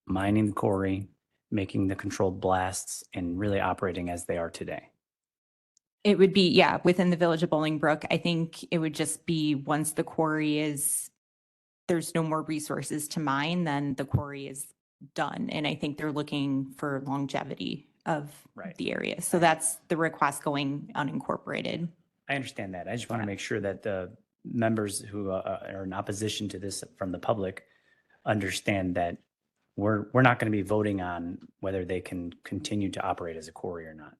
mining the quarry, making the controlled blasts, and really operating as they are today. It would be, within the village of Bolingbrook. I think it would just be once the quarry there's no more resources to mine, then the quarry is done. And I think they're looking for longevity of the area. So that's the request going unincorporated. I understand that. I just want to make sure that the members who are in opposition to this from the public understand that we're not going to be voting on whether they can continue to operate as a quarry or not.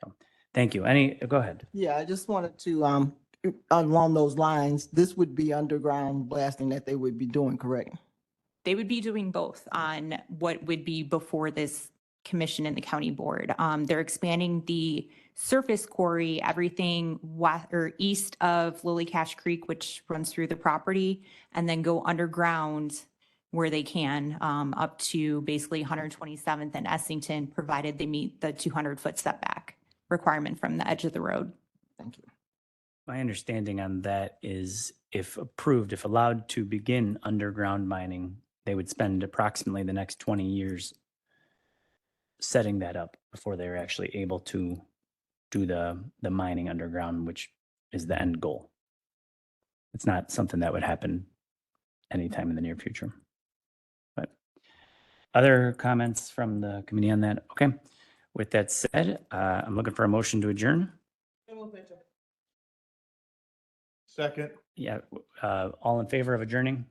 So, thank you. Go ahead. Yeah, I just wanted to, along those lines, this would be underground blasting that they would be doing, correct? They would be doing both on what would be before this commission and the county board. They're expanding the surface quarry, everything east of Lily Cache Creek, which runs through the property, and then go underground where they can, up to basically 127th and Essington, provided they meet the 200-foot setback requirement from the edge of the road. Thank you. My understanding on that is if approved, if allowed to begin underground mining, they would spend approximately the next 20 years setting that up before they're actually able to do the mining underground, which is the end goal. It's not something that would happen anytime in the near future. But other comments from the committee on that? Okay. With that said, I'm looking for a motion to adjourn. Second. Yeah. All in favor of adjourning?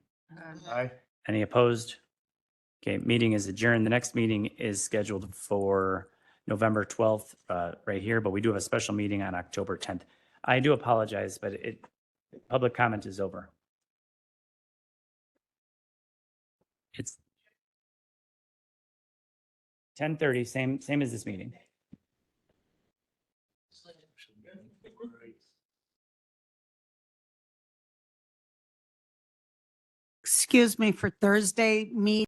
Aye. Any opposed? Okay, meeting is adjourned. The next meeting is scheduled for November 12th, right here, but we do have a special meeting on October 10th. I do apologize, but public comment is over. It's 10:30, same as this meeting. Excuse me, for Thursday meeting.